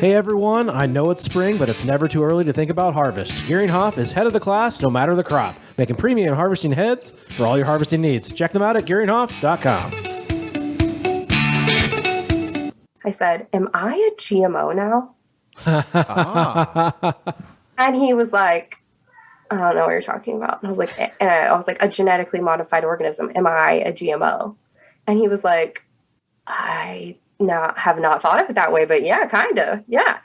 Hey everyone, I know it's spring, but it's never too early to think about harvest. Gearinghoff is head of the class no matter the crop, making premium harvesting heads for all your harvesting needs. Check them out at gearinghoff.com. I said, am I a GMO now? And he was like, I don't know what you're talking about. And I was like, a genetically modified organism. Am I a GMO? And he was like, I have not thought of it that way, but yeah, kind of. Yeah.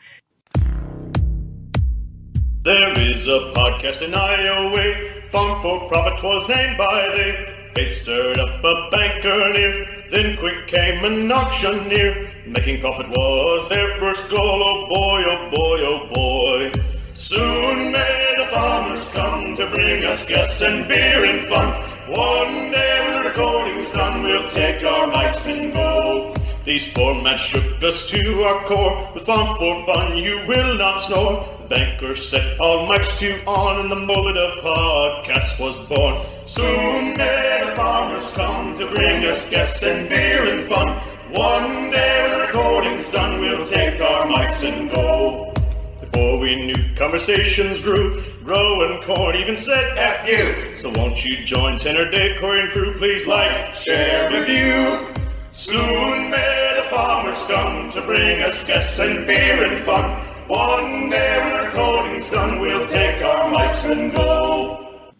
There is a podcast in Iowa, Farm4Profit was named by they. Faith stirred up a banker near, then quick came an auctioneer. Making profit was their first goal, oh boy, oh boy, oh boy. Soon may the farmers come to bring us guests and beer and fun. One day when the recording's done, we'll take our mics and go. These formats shook us to our core. With Farm4Fun, you will not snore. The banker set all mics to on, and the moment of podcast was born. Soon may the farmers come to bring us guests and beer and fun. One day when the recording's done, we'll take our mics and go. Before we knew, conversations grew. Growing corn even said F you. So won't you join Tenor, Dave, Corey, and crew? Please like, share, review. Soon may the farmers come to bring us guests and beer and fun. One day when the recording's done, we'll take our mics and go.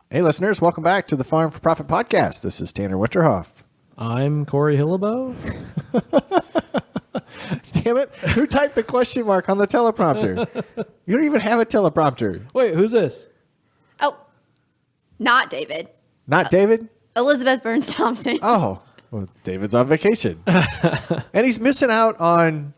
Hey listeners, welcome back to the Farm4Profit Podcast. This is Tanner Witterhoff. I'm Corey Hillebo. Damn it, who typed the question mark on the teleprompter? You don't even have a teleprompter. Wait, who's this? Oh, not David. Not David? Elizabeth Burns Thompson. Oh, well, David's on vacation. And he's missing out on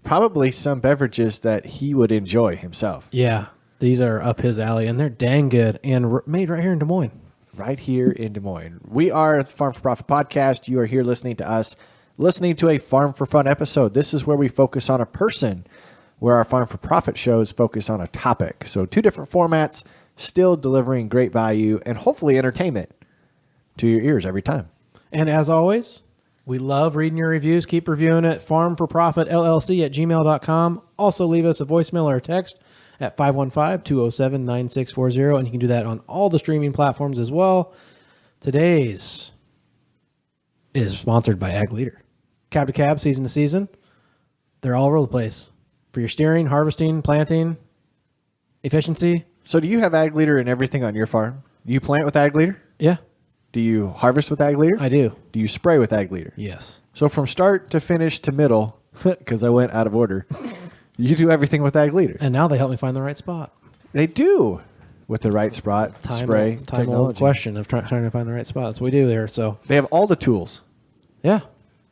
probably some beverages that he would enjoy himself. Yeah, these are up his alley, and they're dang good and made right here in Des Moines. Right here in Des Moines. We are the Farm4Profit Podcast. You are here listening to us, listening to a Farm4Fun episode. This is where we focus on a person, where our Farm4Profit shows focus on a topic. So 2 different formats, still delivering great value and hopefully entertainment to your ears every time. And as always, we love reading your reviews. Keep reviewing it. Farm4ProfitLLC@gmail.com. Also leave us a voicemail or a text at 515-207-9640. And you can do that on all the streaming platforms as well. Today's is sponsored by Ag Leader. Cab to cab, season to season. They're all over the place for your steering, harvesting, planting, efficiency. So do you have Ag Leader in everything on your farm? Do you plant with Ag Leader? Yeah, Do you harvest with Ag Leader? I do. Do you spray with Ag Leader? Yes. So from start to finish to middle, because I went out of order, you do everything with Ag Leader. And now they help me find the right spot. They do with the right spray Time old technology. question of trying to find the right spot. That's what we do there. So They have all the tools yeah,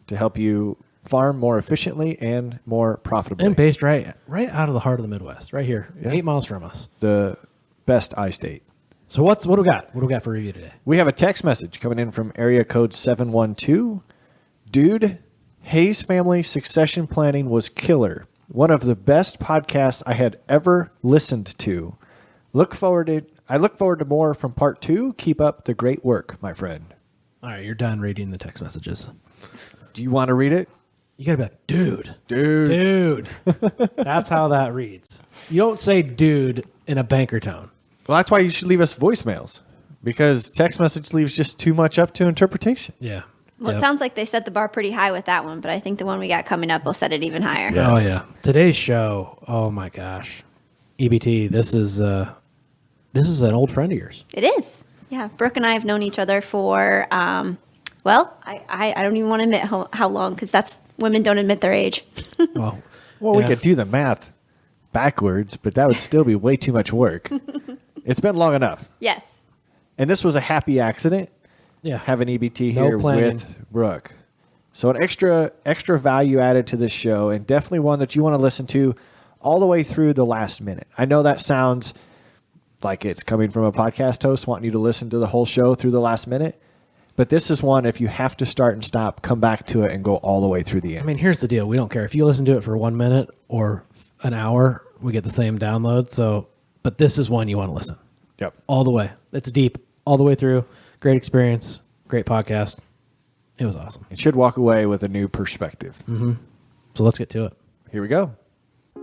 to help you farm more efficiently and more profitably. and based right out of the heart of the Midwest, right here, Yeah. 8 miles from us. The best I-state. So what do we got? What do we got for review today? We have a text message coming in from area code 712. Dude, Hayes family succession planning was killer. One of the best podcasts I had ever listened to. I look forward to more from part 2. Keep up the great work, my friend. All right, you're done reading the text messages. Do you want to read it? You gotta be like, dude. Dude. That's how that reads. You don't say dude in a banker tone. Well, that's why you should leave us voicemails, because text message leaves just too much up to interpretation. Yeah. Well, Yep. It sounds like they set the bar pretty high with that one, but I think the one we got coming up will set it even higher. Yeah. Oh Yes. yeah. Today's show. Oh my gosh. EBT. This is an old friend of yours. It is. Yeah. Brooke and I have known each other for, I don't even want to admit how long, because women don't admit their age. Well, We yeah. could do the math backwards, but that would still be way too much work. It's been long enough. Yes. And this was a happy accident, Yeah. having EBT No here planning. with Brooke. So an extra value added to this show, and definitely one that you want to listen to all the way through the last minute. I know that sounds like it's coming from a podcast host wanting you to listen to the whole show through the last minute, but this is one, if you have to start and stop, come back to it and go all the way through the end. I mean, here's the deal. We don't care if you listen to it for 1 minute or an hour. We get the same download. So, but this is one you want to listen Yep. all the way. It's deep all the way through. Great experience. Great podcast. It was awesome. It should walk away with a new perspective. So let's get to it. Here we go.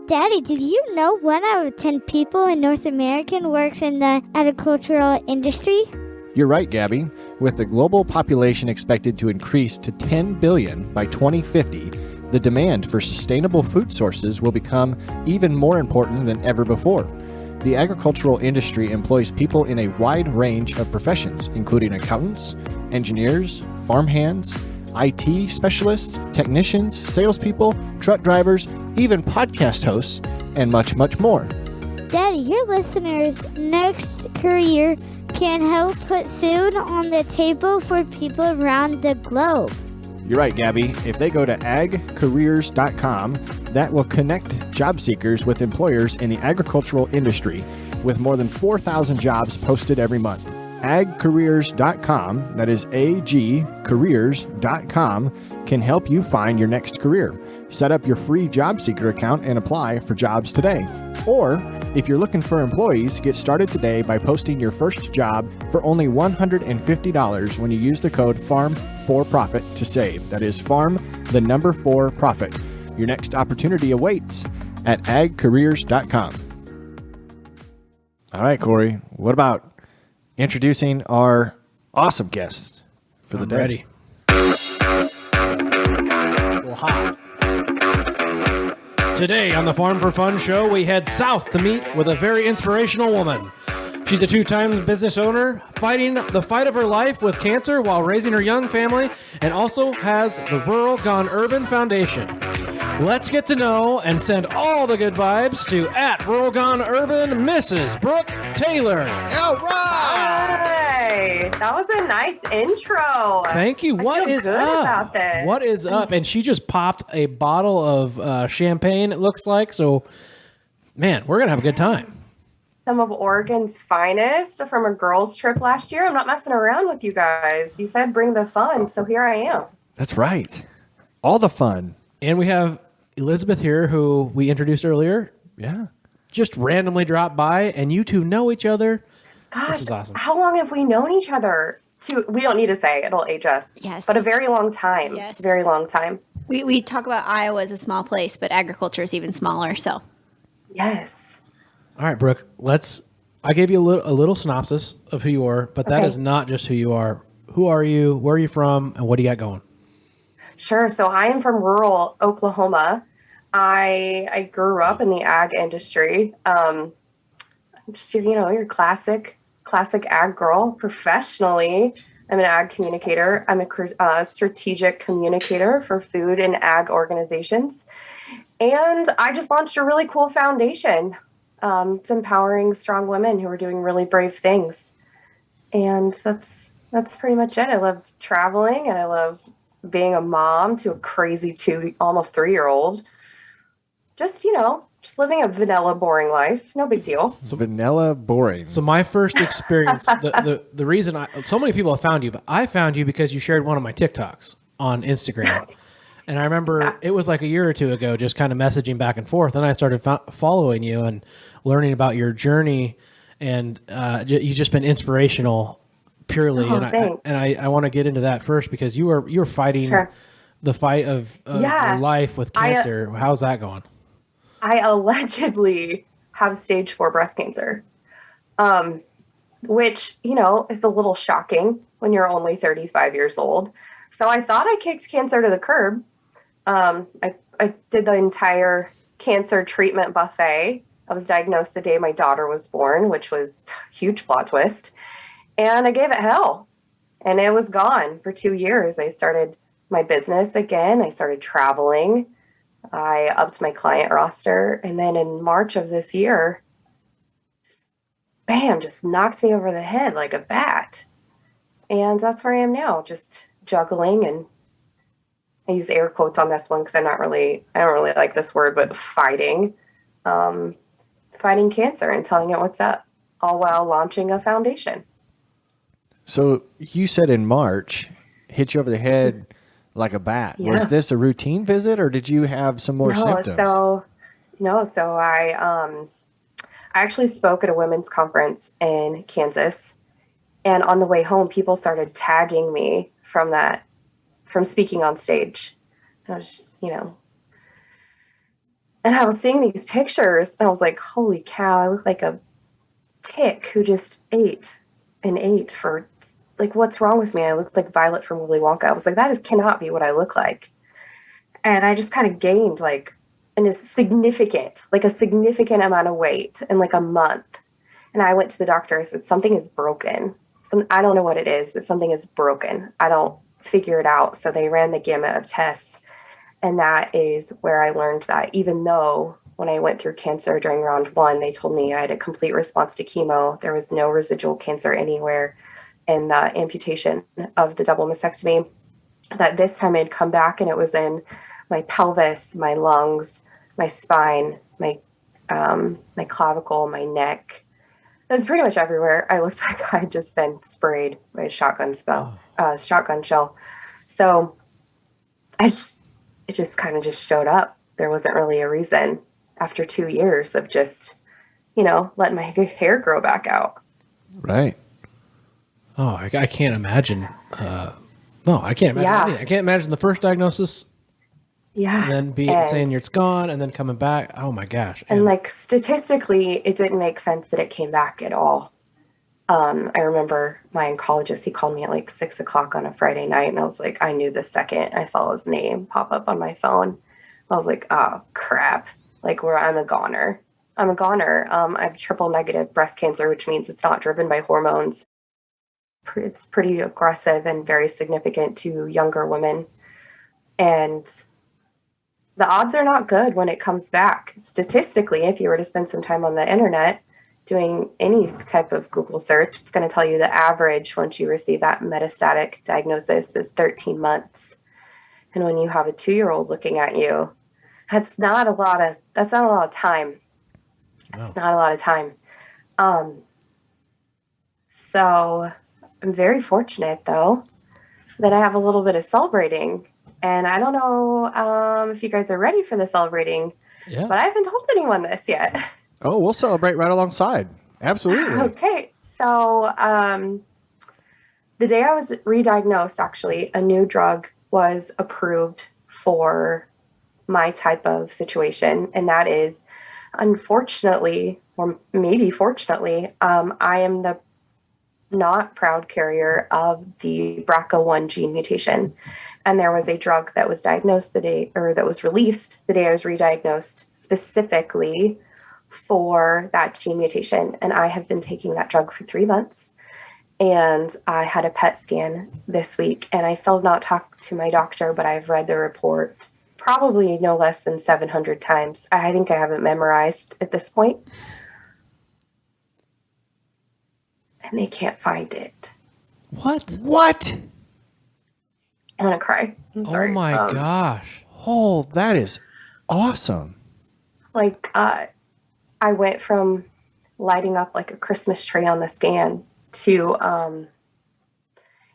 Daddy, did you know 1 out of 10 people in North America works in the agricultural industry? You're right, Gabby. With the global population expected to increase to 10 billion by 2050, the demand for sustainable food sources will become even more important than ever before. The agricultural industry employs people in a wide range of professions, including accountants, engineers, farm hands, IT specialists, technicians, salespeople, truck drivers, even podcast hosts, and much, much more. Daddy, your listeners' next career can help put food on the table for people around the globe. You're right, Gabby. If they go to agcareers.com, that will connect job seekers with employers in the agricultural industry with more than 4,000 jobs posted every month. agcareers.com, that is agcareers.com, can help you find your next career. Set up your free job seeker account and apply for jobs today. Or, if you're looking for employees, get started today by posting your first job for only $150 when you use the code Farm4Profit to save. That is Farm, the number 4 Profit. Your next opportunity awaits at agcareers.com. All right, Corey, what about introducing our awesome guest for the day? Ready. It's a little hot. Today on the Farm for Fun show, we head south to meet with a very inspirational woman. She's a 2-time business owner, fighting the fight of her life with cancer while raising her young family, and also has the Rural Gone Urban Foundation. Let's get to know and send all the good vibes to @RuralGoneUrban, Mrs. Brooke Taylor. All right! Hey, that was a nice intro. Thank you. What feel is good up? about this. What is up? And she just popped a bottle of champagne, it looks like. So, man, we're going to have a good time. Some of Oregon's finest from a girls' trip last year. I'm not messing around with you guys. You said bring the fun, so here I am. That's right. All the fun. And we have Elizabeth here, who we introduced earlier. Yeah. Just randomly dropped by, and you two know each other. Gosh, This is awesome. How long have we known each other? We don't need to say, it'll age us. Yes. But a very long time. Yes. Very long time. We talk about Iowa as a small place, but agriculture is even smaller. So Yes. All right, Brooke, I gave you a little synopsis of who you are, but that Okay. is not just who you are. Who are you? Where are you from? And what do you got going? Sure. So I am from rural Oklahoma. I grew up in the ag industry. Just your classic ag girl. Professionally, I'm an ag communicator. I'm a strategic communicator for food and ag organizations. And I just launched a really cool foundation. It's empowering strong women who are doing really brave things. And that's pretty much it. I love traveling and I love being a mom to a crazy almost 3-year-old. Just living a vanilla, boring life. No big deal. It's vanilla boring. So my first experience, the reason so many people have found you, but I found you because you shared one of my TikToks on Instagram. And I remember it was like a year or two ago, just kind of messaging back and forth. And I started following you and learning about your journey. And you've just been inspirational purely. Oh, and I want to get into that first because you were fighting the fight of your life with cancer. How's that going? I allegedly have stage 4 breast cancer, which, is a little shocking when you're only 35 years old. So I thought I kicked cancer to the curb. I did the entire cancer treatment buffet. I was diagnosed the day my daughter was born, which was a huge plot twist. And I gave it hell. And it was gone for 2 years. I started my business again. I started traveling. I upped my client roster. And then in March of this year, just knocked me over the head like a bat. And that's where I am now, just juggling. And I use air quotes on this one because I don't really like this word, but fighting cancer and telling it what's up, all while launching a foundation. So you said in March, hit you over the head like a bat. Yeah. Was this a routine visit or did you have some more symptoms? So I actually spoke at a women's conference in Kansas, and on the way home, people started tagging me from speaking on stage. I was, And I was seeing these pictures and I was like, holy cow, I look like a tick who just ate and ate for, like, what's wrong with me? I looked like Violet from Willy Wonka. I was like, cannot be what I look like. And I just kind of gained like a significant amount of weight in like a month. And I went to the doctor. I said, something is broken. I don't know what it is, but something is broken. I don't figure it out. So they ran the gamut of tests. And that is where I learned that even though when I went through cancer during round 1, they told me I had a complete response to chemo, there was no residual cancer anywhere in the amputation of the double mastectomy, that this time I'd come back and it was in my pelvis, my lungs, my spine, my clavicle, my neck. It was pretty much everywhere. I looked like I'd just been sprayed by a shotgun shell. So it just kind of just showed up. There wasn't really a reason after 2 years of just, letting my hair grow back out. Right. Oh, I can't imagine. No, I can't imagine anything. I can't imagine the first diagnosis. Yeah. And then saying it's gone and then coming back. Oh my gosh. And like statistically, it didn't make sense that it came back at all. I remember my oncologist, he called me at like 6:00 on a Friday night. And I was like, I knew the second I saw his name pop up on my phone. I was like, oh crap. Like I'm a goner. I have triple negative breast cancer, which means it's not driven by hormones. It's pretty aggressive and very significant to younger women. And the odds are not good when it comes back. Statistically, if you were to spend some time on the internet doing any type of Google search, it's going to tell you the average once you receive that metastatic diagnosis is 13 months. And when you have a 2-year-old looking at you, that's not a lot of time. No. It's not a lot of time. So I'm very fortunate, though, that I have a little bit of celebrating. And I don't know if you guys are ready for the celebrating, but I haven't told anyone this yet. Oh, we'll celebrate right alongside. Absolutely. Okay. So the day I was re-diagnosed, actually, a new drug was approved for my type of situation. And that is, unfortunately, or maybe fortunately, I am the not proud carrier of the BRCA1 gene mutation. And there was a drug that was released the day I was re-diagnosed specifically for that gene mutation. And I have been taking that drug for 3 months. And I had a PET scan this week, and I still have not talked to my doctor, but I've read the report probably no less than 700 times. I think I have it memorized at this point. And they can't find it. What? I'm going to cry. I'm sorry. Oh my gosh. Oh, that is awesome. Like, I went from lighting up like a Christmas tree on the scan to,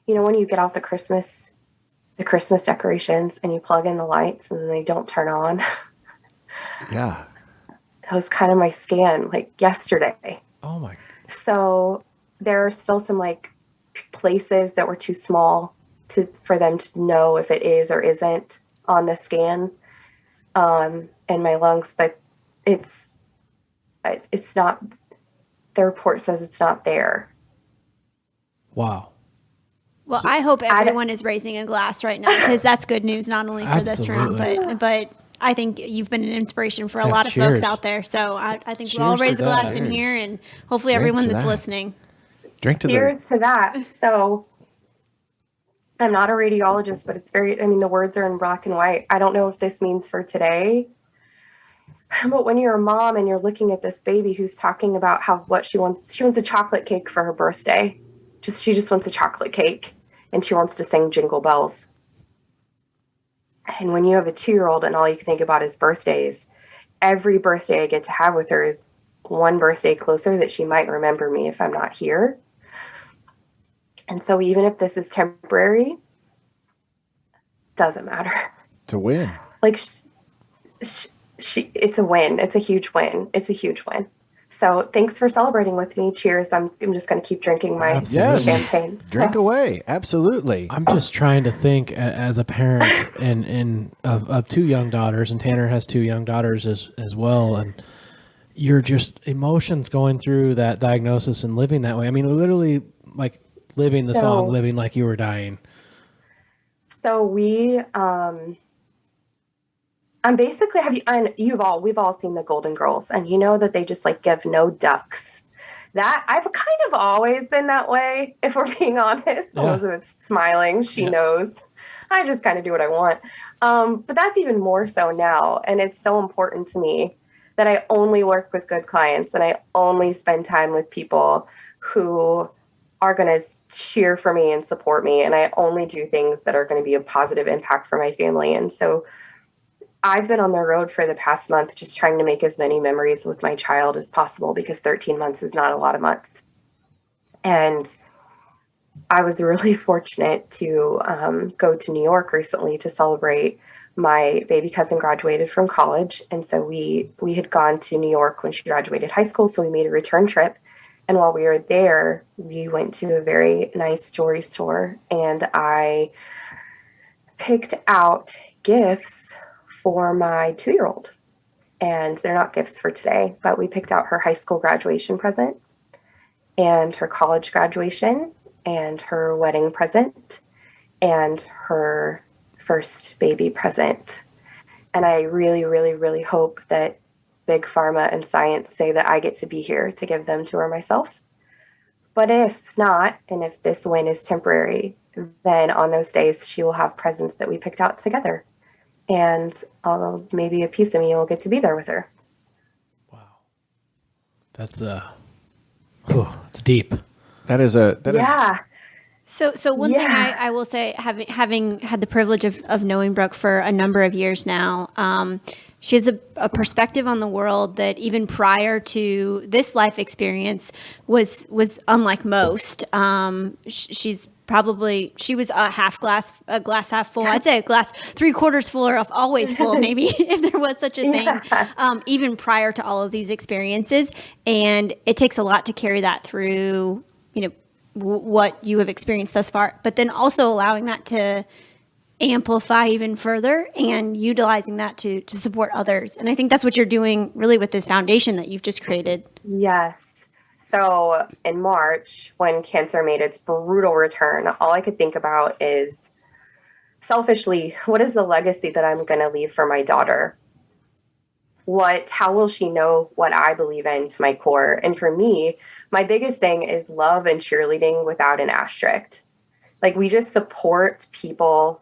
when you get out the Christmas decorations and you plug in the lights and they don't turn on. Yeah. That was kind of my scan, like yesterday. Oh my. So there are still some like places that were too small for them to know if it is or isn't on the scan in my lungs, but it's not. The report says it's not there. Wow. Well, I hope everyone is raising a glass right now, because that's good news, not only for this room, but I think you've been an inspiration for a lot of folks out there. So I think we'll all raise a glass in here, and hopefully everyone that's listening. Drink to Cheers to that. So I'm not a radiologist, but it's the words are in black and white. I don't know if this means for today, but when you're a mom and you're looking at this baby who's talking about what she wants a chocolate cake for her birthday. She just wants a chocolate cake, and she wants to sing Jingle Bells. And when you have a 2-year-old and all you can think about is birthdays, every birthday I get to have with her is one birthday closer that she might remember me if I'm not here. And so even if this is temporary, doesn't matter. It's a win. Like it's a win. It's a huge win. So thanks for celebrating with me. Cheers. I'm just going to keep drinking my champagne. Drink away. Absolutely. I'm just trying to think as a parent and of two young daughters, and Tanner has two young daughters as well. And you're just emotions going through that diagnosis and living that way. I mean, literally like living the song, living like you were dying. So we've all seen the Golden Girls, and you know that they just like give no ducks. That I've kind of always been that way, if we're being honest. Yeah. Elizabeth's smiling. She knows. I just kind of do what I want. But that's even more so now. And it's so important to me that I only work with good clients and I only spend time with people who are going to cheer for me and support me. And I only do things that are going to be a positive impact for my family. And so I've been on the road for the past month just trying to make as many memories with my child as possible, because 13 months is not a lot of months. And I was really fortunate to go to New York recently to celebrate. My baby cousin graduated from college. And so we had gone to New York when she graduated high school. So we made a return trip. And while we were there, we went to a very nice jewelry store, and I picked out gifts for my 2-year-old. And they're not gifts for today, but we picked out her high school graduation present and her college graduation and her wedding present and her first baby present. And I really, really, really hope that Big Pharma and science say that I get to be here to give them to her myself. But if not, and if this win is temporary, then on those days she will have presents that we picked out together. And maybe a piece of me will get to be there with her. Wow. That's it's deep. That is. So one thing I will say, having had the privilege of knowing Brooke for a number of years now, she has a perspective on the world that even prior to this life experience was unlike most. She was a glass half full. I'd say a glass 3/4 full, or always full, maybe, if there was such a thing, even prior to all of these experiences. And it takes a lot to carry that through, what you have experienced thus far, but then also allowing that to amplify even further and utilizing that to support others. And I think that's what you're doing really with this foundation that you've just created. Yes. So in March, when cancer made its brutal return, all I could think about is, selfishly, what is the legacy that I'm going to leave for my daughter? How will she know what I believe in to my core? And for me, my biggest thing is love and cheerleading without an asterisk. Like, we just support people,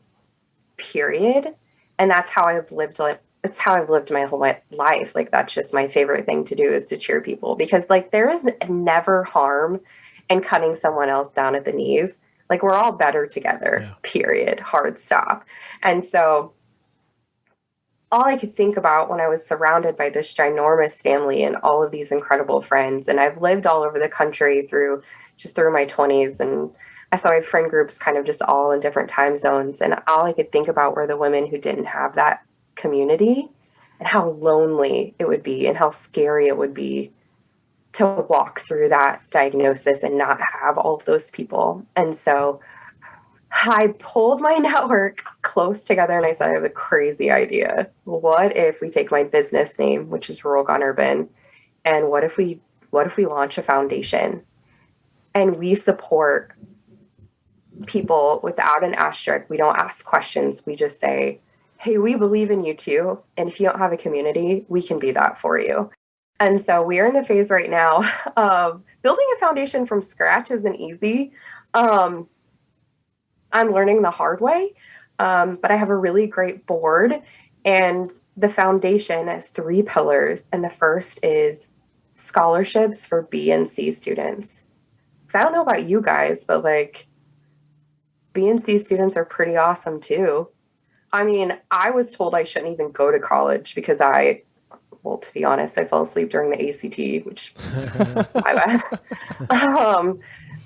period. And that's how I've lived. It's how I've lived my whole life. Like, that's just my favorite thing to do, is to cheer people, because like there is never harm in cutting someone else down at the knees. Like, we're all better together, period, hard stop. And so all I could think about when I was surrounded by this ginormous family and all of these incredible friends, and I've lived all over the country through my 20s, and I saw my friend groups kind of just all in different time zones. And all I could think about were the women who didn't have that community, and how lonely it would be and how scary it would be to walk through that diagnosis and not have all of those people. And so I pulled my network close together and I said, I have a crazy idea. What if we take my business name, which is Rural Gone Urban, and what if we launch a foundation and we support people without an asterisk? We don't ask questions. We just say, hey, we believe in you too. And if you don't have a community, we can be that for you. And so we are in the phase right now of building a foundation from scratch isn't easy. I'm learning the hard way, but I have a really great board, and the foundation has 3 pillars. And the first is scholarships for B and C students. Because I don't know about you guys, but like, B and C students are pretty awesome too. I mean, I was told I shouldn't even go to college because to be honest, I fell asleep during the ACT, which my bad.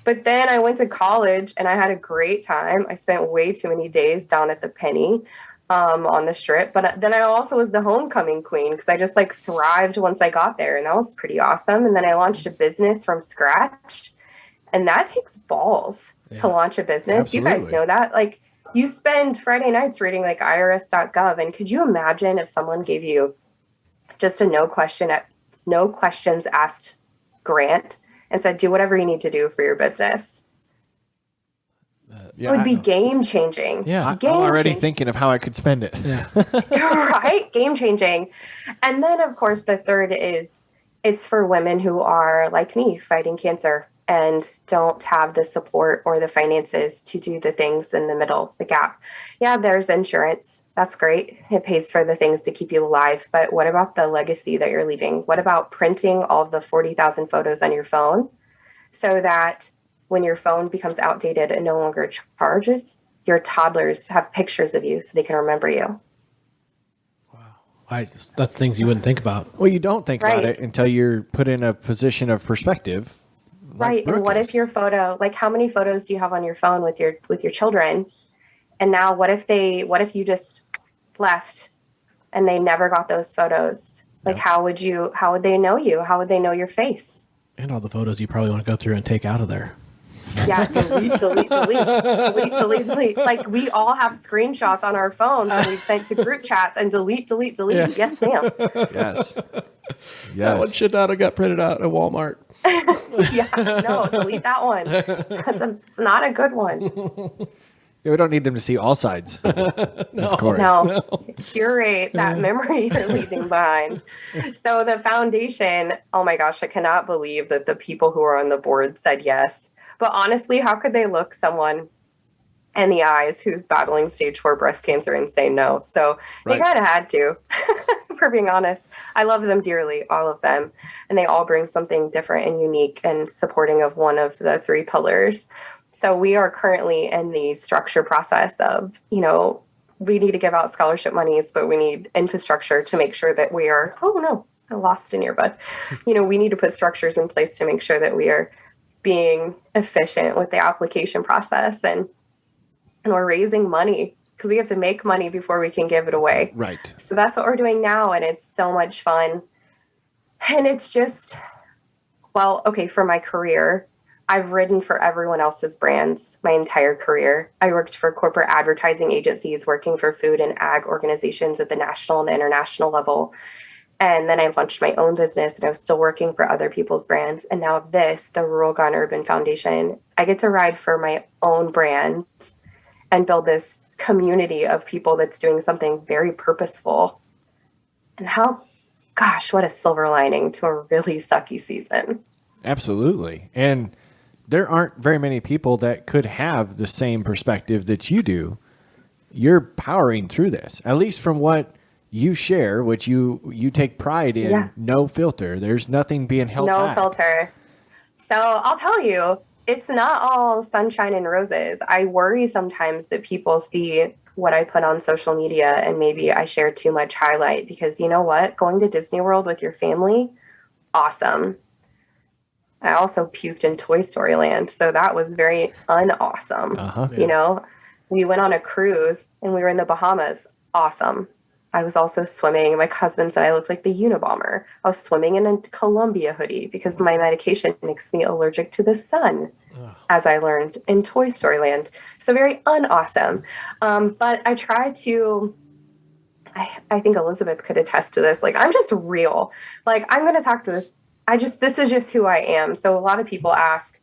But then I went to college and I had a great time. I spent way too many days down at the Penny. on the strip. But then I also was the homecoming queen because I just like thrived once I got there, and that was pretty awesome. And then I launched a business from scratch, and that takes balls to launch a business. Absolutely. You guys know that. Like, you spend Friday nights reading like irs.gov, and could you imagine if someone gave you just a no questions asked grant and said, do whatever you need to do for your business? It would be game changing. Yeah. I'm already thinking of how I could spend it. Yeah. Right? Game changing. And then, of course, the third is it's for women who are like me fighting cancer and don't have the support or the finances to do the things in the middle, the gap. Yeah, there's insurance. That's great. It pays for the things to keep you alive. But what about the legacy that you're leaving? What about printing all of the 40,000 photos on your phone so that when your phone becomes outdated and no longer charges, your toddlers have pictures of you so they can remember you? Wow. That's things you wouldn't think about. Well, you don't think about it until you're put in a position of perspective. Right. And what if your photo, like how many photos do you have on your phone with your children? And now what if you just left and they never got those photos? Like how would they know you? How would they know your face? And all the photos you probably want to go through and take out of there. Yeah, delete. Like we all have screenshots on our phones that we've sent to group chats and delete. Yeah. Yes, ma'am. Yes. That one should not have got printed out at Walmart. Yeah, no, delete that one. It's not a good one. We don't need them to see all sides. Of course. No. Curate that memory you're leaving behind. So the foundation, oh my gosh, I cannot believe that the people who are on the board said yes. But honestly, how could they look someone in the eyes who's battling stage 4 breast cancer and say no? So they kind of had to, for being honest. I love them dearly, all of them. And they all bring something different and unique and supporting of one of the 3 pillars. So we are currently in the structure process of, we need to give out scholarship monies, but we need infrastructure to make sure that we are, oh no, I lost an earbud. We need to put structures in place to make sure that we are being efficient with the application process, and we're raising money because we have to make money before we can give it away. Right. So that's what we're doing now, and it's so much fun. And it's just, for my career, I've ridden for everyone else's brands my entire career. I worked for corporate advertising agencies, working for food and ag organizations at the national and the international level. And then I launched my own business, and I was still working for other people's brands. And now the Rural Gone Urban Foundation, I get to ride for my own brand and build this community of people that's doing something very purposeful. And what a silver lining to a really sucky season. Absolutely. And there aren't very many people that could have the same perspective that you do. You're powering through this, at least from what you share, which you take pride in. No filter. There's nothing being held back. No filter. So I'll tell you, it's not all sunshine and roses. I worry sometimes that people see what I put on social media and maybe I share too much highlight, because you know what? Going to Disney World with your family, awesome. I also puked in Toy Story Land, so that was very unawesome. We went on a cruise and we were in the Bahamas. Awesome. I was also swimming. My husband said I looked like the Unabomber. I was swimming in a Columbia hoodie because my medication makes me allergic to the sun, as I learned in Toy Story Land. So very unawesome. But I try to, I think Elizabeth could attest to this. Like, I'm just real. Like, I'm going to talk to this. This is just who I am. So a lot of people ask,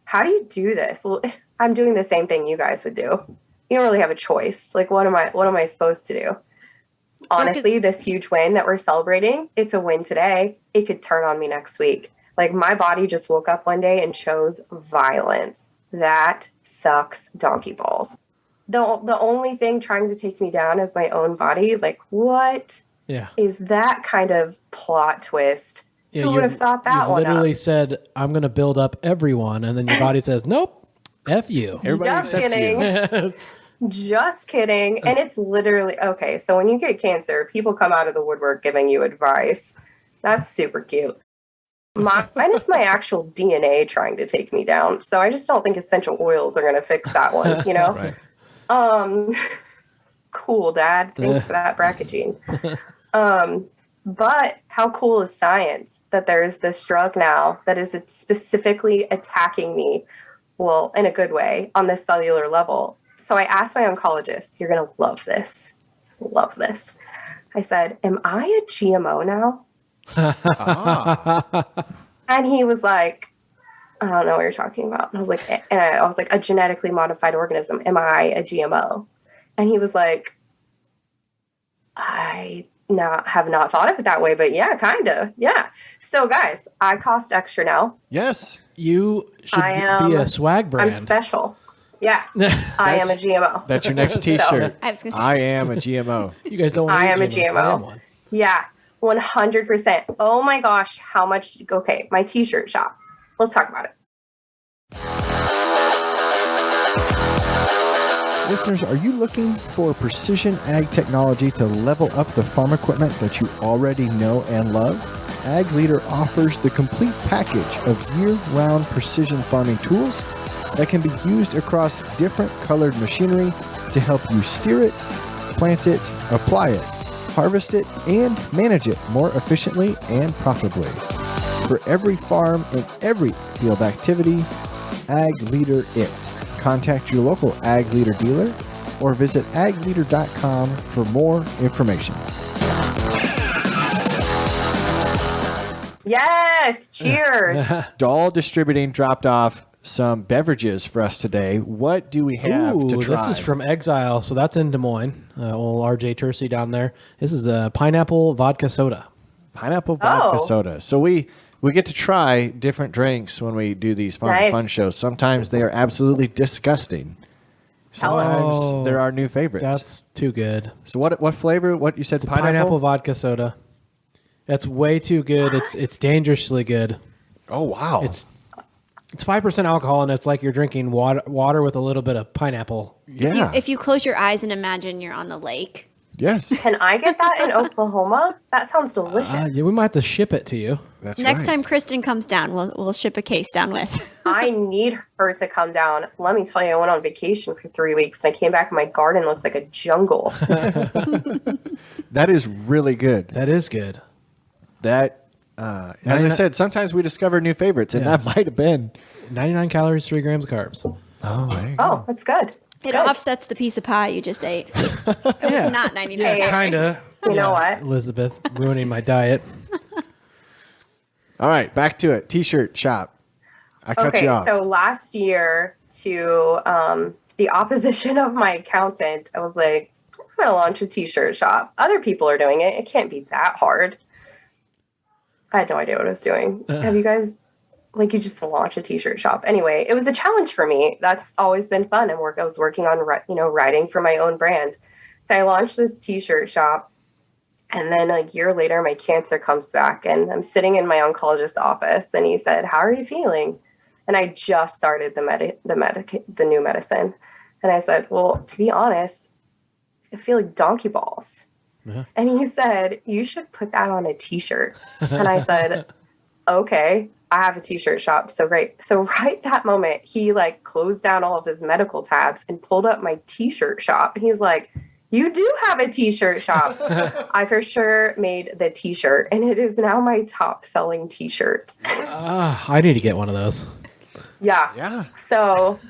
how do you do this? Well, I'm doing the same thing you guys would do. You don't really have a choice. Like, what am I supposed to do? Honestly, this huge win that we're celebrating, it's a win today. It could turn on me next week. Like, my body just woke up one day and chose violence. That sucks donkey balls. The only thing trying to take me down is my own body. Like, what is that kind of plot twist? Yeah, who would have thought that one up? You literally said, I'm going to build up everyone, and then your body says, nope, F you. Everybody except you. Just kidding. And it's literally, okay, so when you get cancer, people come out of the woodwork giving you advice. That's super cute. Mine is my actual DNA trying to take me down. So I just don't think essential oils are going to fix that one, Right. Cool, Dad. Thanks for that bracket gene. But how cool is science that there's this drug now that is specifically attacking me, well, in a good way, on this cellular level. So I asked my oncologist, you're going to love this. Love this. I said, am I a GMO now? And he was like, I don't know what you're talking about. And I was like, a genetically modified organism. Am I a GMO? And he was like, I have not thought of it that way, but yeah, kind of. Yeah. So guys, I cost extra now. Yes. You should be a swag brand. I'm special. Yeah. I am a GMO. That's your next t-shirt. So, I am a GMO. You guys don't want I am a GMO. Yeah. 100%. Oh my gosh. How much? Okay. My t-shirt shop. Let's talk about it. Listeners, are you looking for precision ag technology to level up the farm equipment that you already know and love? Ag Leader offers the complete package of year-round precision farming tools that can be used across different colored machinery to help you steer it, plant it, apply it, harvest it, and manage it more efficiently and profitably. For every farm and every field activity, Ag Leader it. Contact your local Ag Leader dealer or visit agleader.com for more information. Yes. Cheers. Dahl Distributing dropped off some beverages for us today. What do we have to try? This is from Exile, so that's in Des Moines. Old RJ Tercey down there. This is a pineapple vodka soda. Pineapple vodka soda. So we get to try different drinks when we do these Farm4Fun shows. Sometimes they are absolutely disgusting. Sometimes there are new favorites. That's too good. So what flavor? What you said? Pineapple vodka soda. That's way too good. It's dangerously good. Oh wow! It's 5% alcohol, and it's like you're drinking water with a little bit of pineapple. Yeah. If you close your eyes and imagine you're on the lake. Yes. Can I get that in Oklahoma? That sounds delicious. Yeah, we might have to ship it to you. That's Next right. time Kristen comes down, we'll ship a case down with. I need her to come down. Let me tell you, I went on vacation for 3 weeks and I came back and my garden looks like a jungle. That is really good. That is good. That, as I said, sometimes we discover new favorites, and that might have been 99 calories, 3 grams of carbs. Oh, there you go. Oh, that's good. It offsets the piece of pie you just ate. It was not 99 calories. Kind of. You know what? Elizabeth, ruining my diet. All right, back to it. T-shirt shop. I cut you off. So last year, to the opposition of my accountant, I was like, I'm going to launch a t-shirt shop. Other people are doing it. It can't be that hard. I had no idea what I was doing. Have you guys... Like, you just launch a t-shirt shop. Anyway, it was a challenge for me. That's always been fun. I was working on, writing for my own brand. So I launched this t-shirt shop. And then a year later, my cancer comes back. And I'm sitting in my oncologist's office. And he said, how are you feeling? And I just started the new medicine. And I said, well, to be honest, I feel like donkey balls. Yeah. And he said, you should put that on a t-shirt. And I said, okay. I have a t-shirt shop. So great. So right that moment, he closed down all of his medical tabs and pulled up my t-shirt shop. And he's like, you do have a t-shirt shop. I for sure made the t-shirt and it is now my top selling t-shirt. I need to get one of those. Yeah. So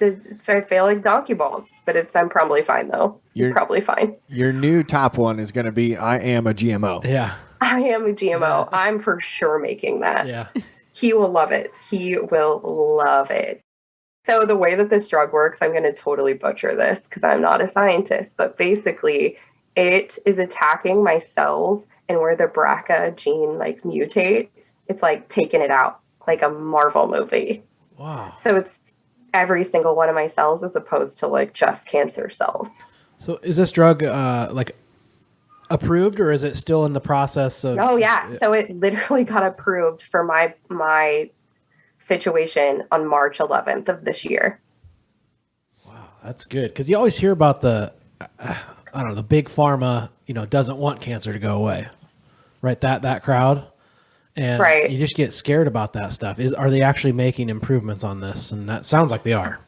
I feel like donkey balls, but I'm probably fine though. You're probably fine. Your new top one is going to be, I am a GMO. Yeah. I am a GMO. I'm for sure making that. Yeah. He will love it. He will love it. So the way that this drug works, I'm going to totally butcher this because I'm not a scientist, but basically it is attacking my cells, and where the BRCA gene mutates, it's taking it out like a Marvel movie. Wow. So it's every single one of my cells as opposed to just cancer cells. So is this drug approved, or is it still in the process of... Oh yeah, so it literally got approved for my situation on March 11th of this year. Wow, that's good, because you always hear about the big pharma doesn't want cancer to go away, right? That crowd, and you just get scared about that stuff. Are they actually making improvements on this? And that sounds like they are.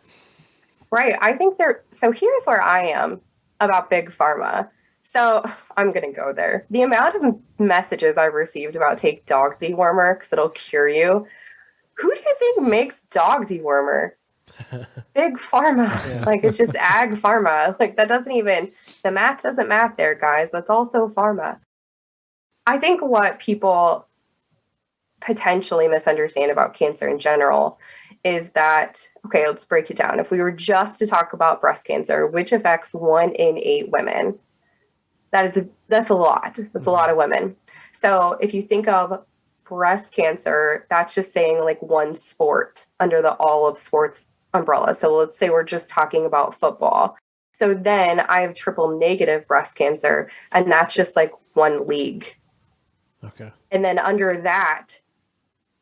Right, I think they're... So here's where I am. about big pharma. So I'm going to go there. The amount of messages I've received about take dog dewormer because it'll cure you. Who do you think makes dog dewormer? Big pharma. Yeah. Like, it's just ag pharma. Like, that doesn't even, the math doesn't math there, guys. That's also pharma. I think what people potentially misunderstand about cancer in general is that, okay, let's break it down. If we were just to talk about breast cancer, which affects 1 in 8 women, that's a lot. That's a lot of women. So if you think of breast cancer, that's just saying like one sport under the all of sports umbrella. So let's say we're just talking about football. So then I have triple negative breast cancer, and that's just like one league. Okay. And then under that,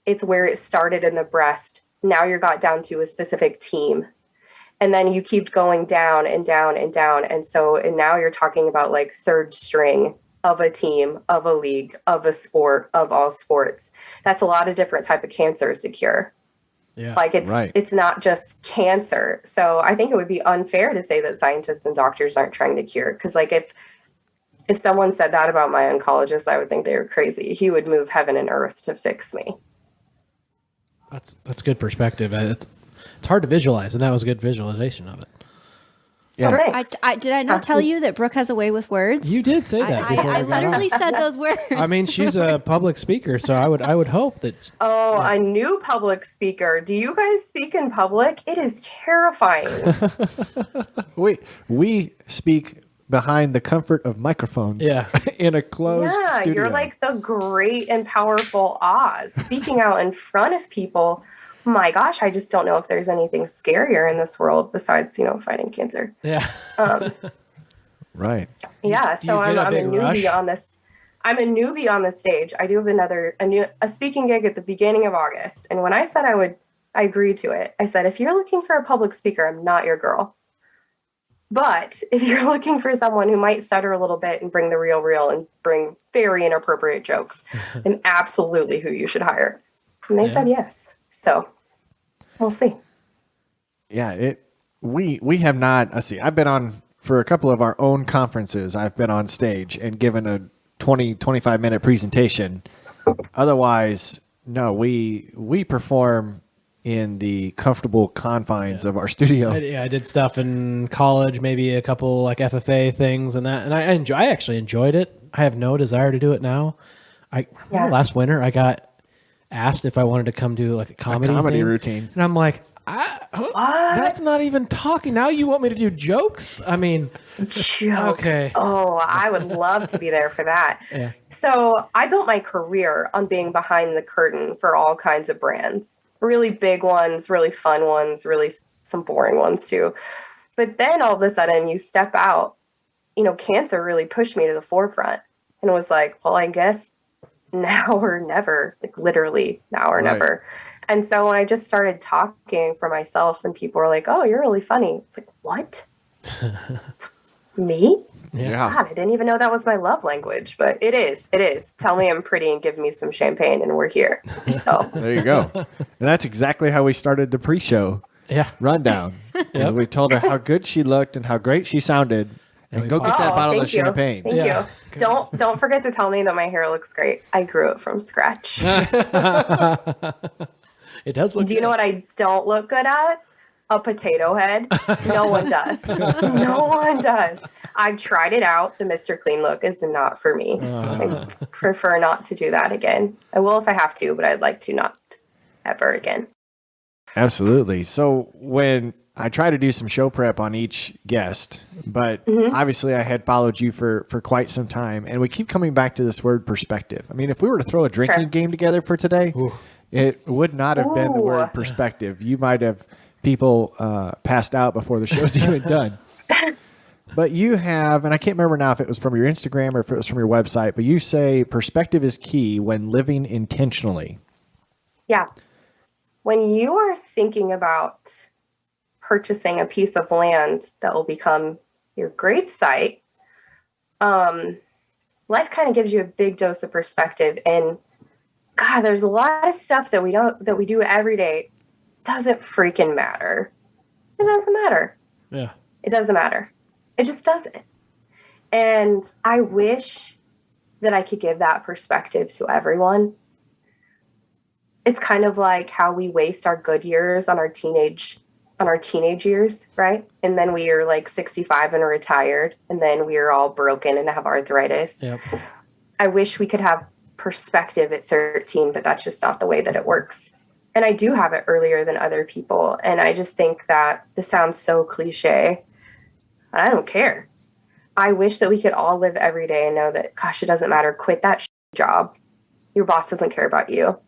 it's where it started in the breast. Now you're got down to a specific team. And then you keep going down and down and down. And now you're talking about like third string of a team, of a league, of a sport, of all sports. That's a lot of different type of cancers to cure. Yeah. Like it's not just cancer. So I think it would be unfair to say that scientists and doctors aren't trying to cure. Because like if someone said that about my oncologist, I would think they were crazy. He would move heaven and earth to fix me. That's good perspective. It's hard to visualize, and that was a good visualization of it. Yeah. Did I not tell you that Brooke has a way with words? You did say that. before I we got literally on. said those words. I mean, she's a public speaker, so I would hope that. Oh, yeah. A new public speaker. Do you guys speak in public? It is terrifying. We speak behind the comfort of microphones. Yeah. In a closed studio. You're like the great and powerful Oz. Speaking out in front of people. My gosh, I just don't know if there's anything scarier in this world besides, fighting cancer. Yeah. Right. Yeah. Do So you I'm get a big rush? newbie on this. I'm a newbie on the stage. I do have a speaking gig at the beginning of August. And when I said I agreed to it. I said, if you're looking for a public speaker, I'm not your girl. But if you're looking for someone who might stutter a little bit and bring the real and bring very inappropriate jokes, then absolutely who you should hire. And they said yes. So we'll see. Yeah, we have not. Let's see. I've been on for a couple of our own conferences. I've been on stage and given a 25 minute presentation. Otherwise, no, we perform in the comfortable confines of our studio. I did stuff in college, maybe a couple like FFA things and that, and I actually enjoyed it. I have no desire to do it now. Last winter I got asked if I wanted to come do like a comedy thing. routine, and I'm like, that's not even talking. Now you want me to do jokes? I mean, jokes. Okay. Oh, I would love to be there for that. Yeah. So I built my career on being behind the curtain for all kinds of brands. Really big ones, really fun ones, really some boring ones too. But then all of a sudden you step out, cancer really pushed me to the forefront and was like, well, I guess now or never, like literally now or never. And so when I just started talking for myself and people were like, oh, you're really funny. It's like, what? Me? Yeah. God, I didn't even know that was my love language, but it is. Tell me I'm pretty and give me some champagne and we're here. So there you go. And that's exactly how we started the pre-show rundown. Yep. We told her how good she looked and how great she sounded. And go get that bottle of champagne. Thank you. Don't forget to tell me that my hair looks great. I grew it from scratch. It does look Do you know what I don't look good at? A potato head. No one does. No one does. I've tried it out. The Mr. Clean look is not for me. I prefer not to do that again. I will if I have to, but I'd like to not ever again. Absolutely. So when I try to do some show prep on each guest, but obviously I had followed you for quite some time, and we keep coming back to this word perspective. I mean, if we were to throw a drinking game together for today, it would not have been the word perspective. You might have people passed out before the show's even done. But you have, and I can't remember now if it was from your Instagram or if it was from your website, but you say perspective is key when living intentionally. Yeah. When you are thinking about purchasing a piece of land that will become your gravesite, life kind of gives you a big dose of perspective. And God, there's a lot of stuff that we do every day. Doesn't freaking matter. It doesn't matter. Yeah. It doesn't matter. It just doesn't. And I wish that I could give that perspective to everyone. It's kind of like how we waste our good years on our teenage years, right? And then we are like 65 and are retired, and then we are all broken and have arthritis. Yep. I wish we could have perspective at 13, but that's just not the way that it works. And I do have it earlier than other people. And I just think that this sounds so cliche. I don't care. I wish that we could all live every day and know that, gosh, it doesn't matter. Quit that job. Your boss doesn't care about you.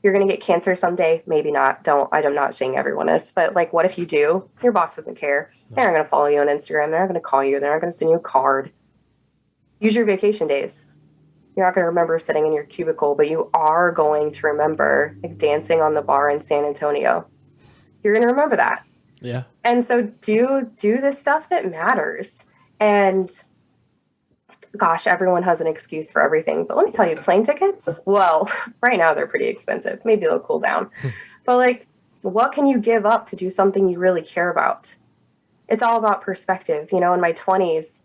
You're going to get cancer someday. Maybe not. I'm not saying everyone is, but like, what if you do? Your boss doesn't care. They're not going to follow you on Instagram. They're not going to call you. They're not going to send you a card. Use your vacation days. You're not going to remember sitting in your cubicle, but you are going to remember like dancing on the bar in San Antonio. You're going to remember that. Yeah. And so do the stuff that matters. And gosh, everyone has an excuse for everything. But let me tell you, plane tickets, well, right now they're pretty expensive. Maybe they'll cool down. But like, what can you give up to do something you really care about? It's all about perspective. You know, in my 20s,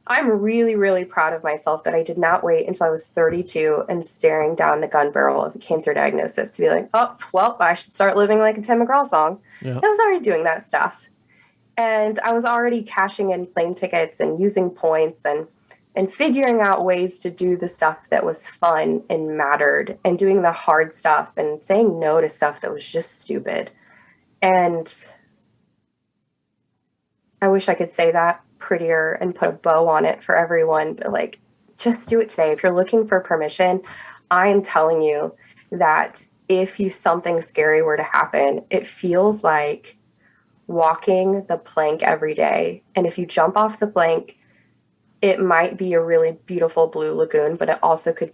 I'm really, really proud of myself that I did not wait until I was 32 and staring down the gun barrel of a cancer diagnosis to be like, oh, well, I should start living like a Tim McGraw song. Yeah. I was already doing that stuff. And I was already cashing in plane tickets and using points and figuring out ways to do the stuff that was fun and mattered and doing the hard stuff and saying no to stuff that was just stupid. And I wish I could say that prettier and put a bow on it for everyone, but like, just do it today. If you're looking for permission, I am telling you that if something scary were to happen, it feels like walking the plank every day. And if you jump off the plank, it might be a really beautiful blue lagoon, but it also could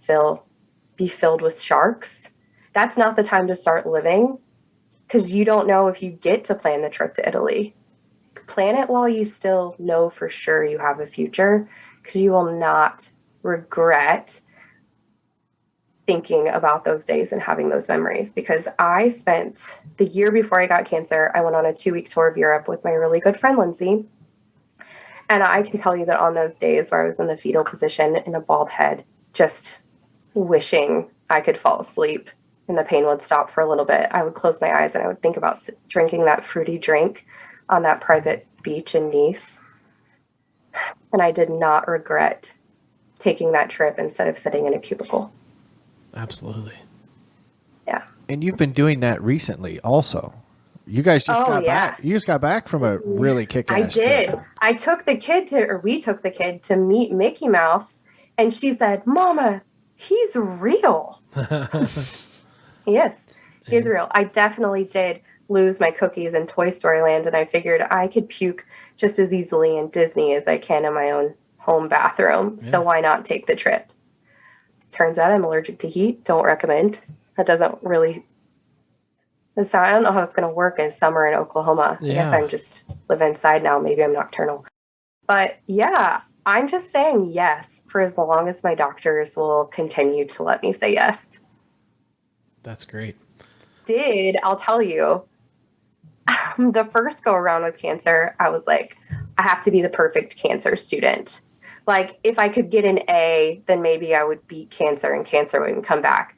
be filled with sharks. That's not the time to start living, because you don't know if you get to plan the trip to Italy. Plan it while you still know for sure you have a future, because you will not regret thinking about those days and having those memories. Because I spent the year before I got cancer, I went on a 2-week tour of Europe with my really good friend, Lindsay. And I can tell you that on those days where I was in the fetal position in a bald head, just wishing I could fall asleep and the pain would stop for a little bit, I would close my eyes and I would think about drinking that fruity drink on that private beach in Nice. And I did not regret taking that trip instead of sitting in a cubicle. Absolutely. Yeah. And you've been doing that recently also. You guys just got back. You just got back from a really kick-ass I did. trip. We took the kid to meet Mickey Mouse, and she said, Mama, he's real. He is. He is real. I definitely did lose my cookies in Toy Story Land, and I figured I could puke just as easily in Disney as I can in my own home bathroom. Yeah. So why not take the trip? Turns out I'm allergic to heat. Don't recommend. That doesn't really... I don't know how it's going to work in summer in Oklahoma. Yeah. I guess I'm just live inside now. Maybe I'm nocturnal. But yeah, I'm just saying yes for as long as my doctors will continue to let me say yes. That's great. I'll tell you, the first go around with cancer, I was like, I have to be the perfect cancer student. Like, if I could get an A, then maybe I would beat cancer and cancer wouldn't come back.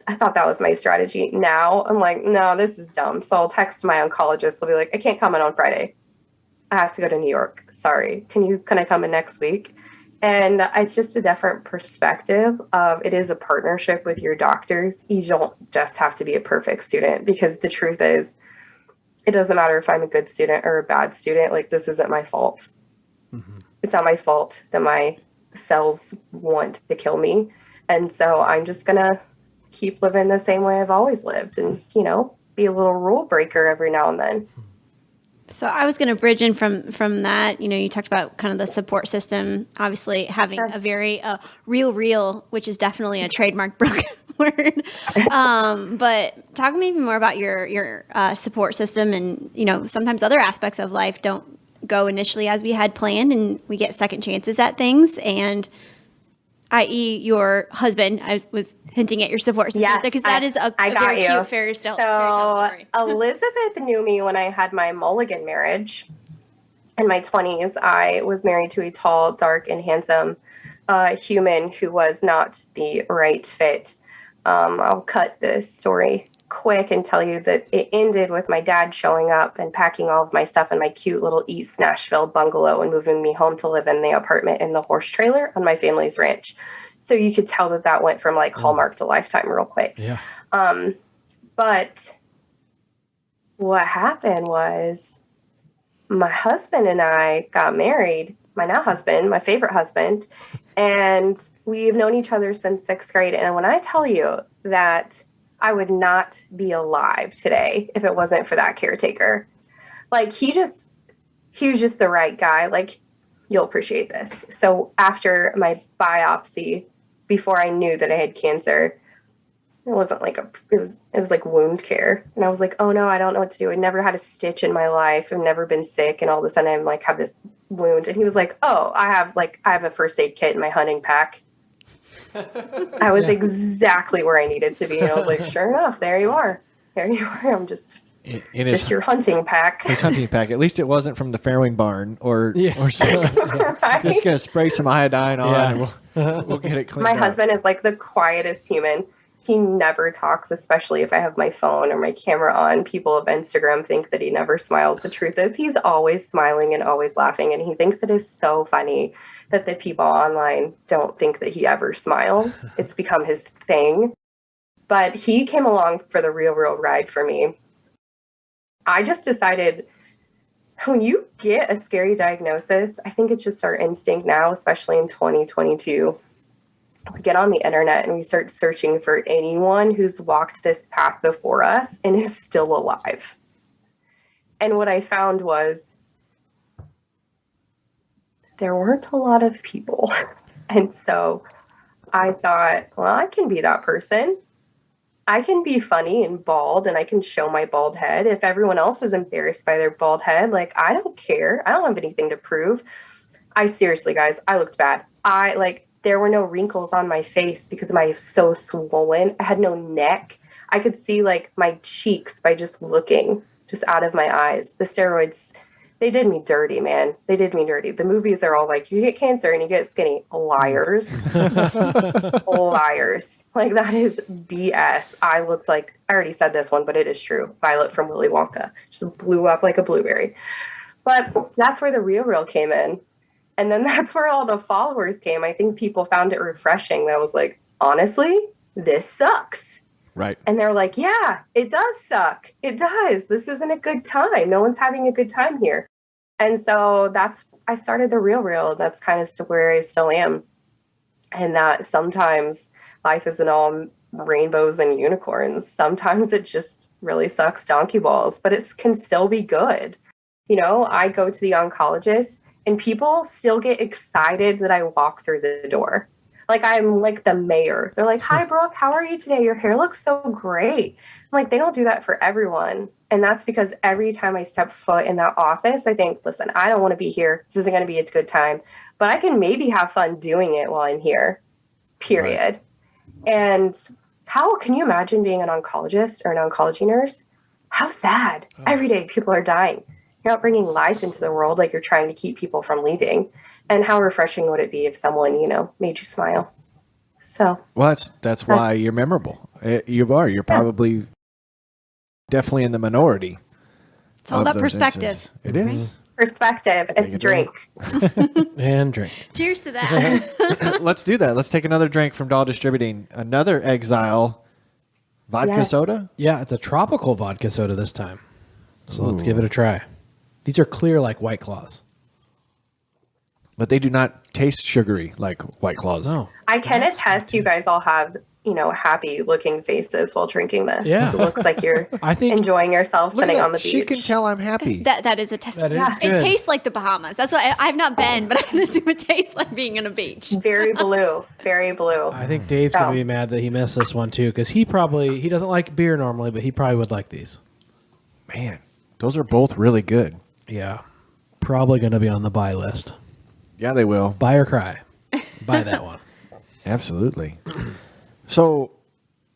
I thought that was my strategy. Now I'm like, no, this is dumb. So I'll text my oncologist. I'll be like, I can't come in on Friday. I have to go to New York. Sorry. Can I come in next week? And it's just a different perspective of it is a partnership with your doctors. You don't just have to be a perfect student, because the truth is it doesn't matter if I'm a good student or a bad student. Like, this isn't my fault. Mm-hmm. It's not my fault that my cells want to kill me. And so I'm just going to keep living the same way I've always lived and, be a little rule breaker every now and then. So I was going to bridge in from that. You talked about kind of the support system, obviously having a very real, which is definitely a trademark Brooke word. But talk maybe more about your support system, and, sometimes other aspects of life don't go initially as we had planned, and we get second chances at things. And i.e. your husband, I was hinting at your support system, because that is a very cute fairy tale story. Elizabeth knew me when I had my mulligan marriage. in my 20s, I was married to a tall, dark, and handsome human who was not the right fit. I'll cut this story quick and tell you that it ended with my dad showing up and packing all of my stuff in my cute little East Nashville bungalow and moving me home to live in the apartment in the horse trailer on my family's ranch. So you could tell that went from like Hallmark to Lifetime real quick. Yeah. But what happened was my husband and I got married, my now husband, my favorite husband, and we've known each other since 6th grade. And when I tell you that I would not be alive today if it wasn't for that caretaker, like he was just the right guy. Like, you'll appreciate this. So after my biopsy, before I knew that I had cancer, it wasn't like it was like wound care. And I was like, oh no, I don't know what to do. I'd never had a stitch in my life. I've never been sick. And all of a sudden I'm like, have this wound. And he was like, oh, I have a first aid kit in my hunting pack. I was exactly where I needed to be. And I was like, sure enough, there you are. There you are. I'm just your hunting pack. His hunting pack. At least it wasn't from the Fairwing barn or something. Right? Just going to spray some iodine on and we'll get it cleaned My up. husband is like the quietest human. He never talks, especially if I have my phone or my camera on. People of Instagram think that he never smiles. The truth is he's always smiling and always laughing. And he thinks it is so funny that the people online don't think that he ever smiles. It's become his thing. But he came along for the real ride for me. I just decided when you get a scary diagnosis, I think it's just our instinct now, especially in 2022. We get on the internet and we start searching for anyone who's walked this path before us and is still alive. And what I found was there weren't a lot of people. And so I thought, well, I can be that person. I can be funny and bald and I can show my bald head. If everyone else is embarrassed by their bald head, like, I don't care. I don't have anything to prove. Seriously, guys, I looked bad. There were no wrinkles on my face because I was so swollen. I had no neck. I could see like my cheeks by just looking, just out of my eyes. The steroids, they did me dirty, man. They did me dirty. The movies are all like, you get cancer and you get skinny. Liars. Liars. Like, that is BS. I looked like, I already said this one, but it is true. Violet from Willy Wonka. Just blew up like a blueberry. But that's where the real came in. And then that's where all the followers came. I think people found it refreshing. That was like, honestly, this sucks. Right. And they're like, yeah, it does suck. It does. This isn't a good time. No one's having a good time here. And so I started the real. That's kind of where I still am. And that sometimes life isn't all rainbows and unicorns. Sometimes it just really sucks donkey balls, but it can still be good. You know, I go to the oncologist and people still get excited that I walk through the door. Like, I'm like the mayor. They're like, hi, Brooke, how are you today? Your hair looks so great. I'm like, they don't do that for everyone. And that's because every time I step foot in that office, I think, listen, I don't want to be here. This isn't going to be a good time, but I can maybe have fun doing it while I'm here, period. Right. And how can you imagine being an oncologist or an oncology nurse? How sad. Oh. Every day people are dying. You're not bringing life into the world like you're trying to keep people from leaving. And how refreshing would it be if someone, made you smile? So, well, that's why you're memorable. You're probably definitely in the minority. It's all about perspective. It is. Perspective and drink. And drink. Cheers to that. Let's do that. Let's take another drink from Doll Distributing. Another Exile vodka soda? Yeah, it's a tropical vodka soda this time. So let's give it a try. These are clear like White Claws. But they do not taste sugary like White Claws. No. I can attest you guys all have, happy looking faces while drinking this. Yeah. It looks like you're enjoying yourself sitting on the beach. She can tell I'm happy. That is a testament. It tastes like the Bahamas. That's why I've not been, but I can assume it tastes like being on a beach. Very blue. Very blue. I think Dave's going to be mad that he missed this one too, because he doesn't like beer normally, but he probably would like these. Man, those are both really good. Yeah. Probably going to be on the buy list. Yeah, they will. Buy or cry. Buy that one. Absolutely. So,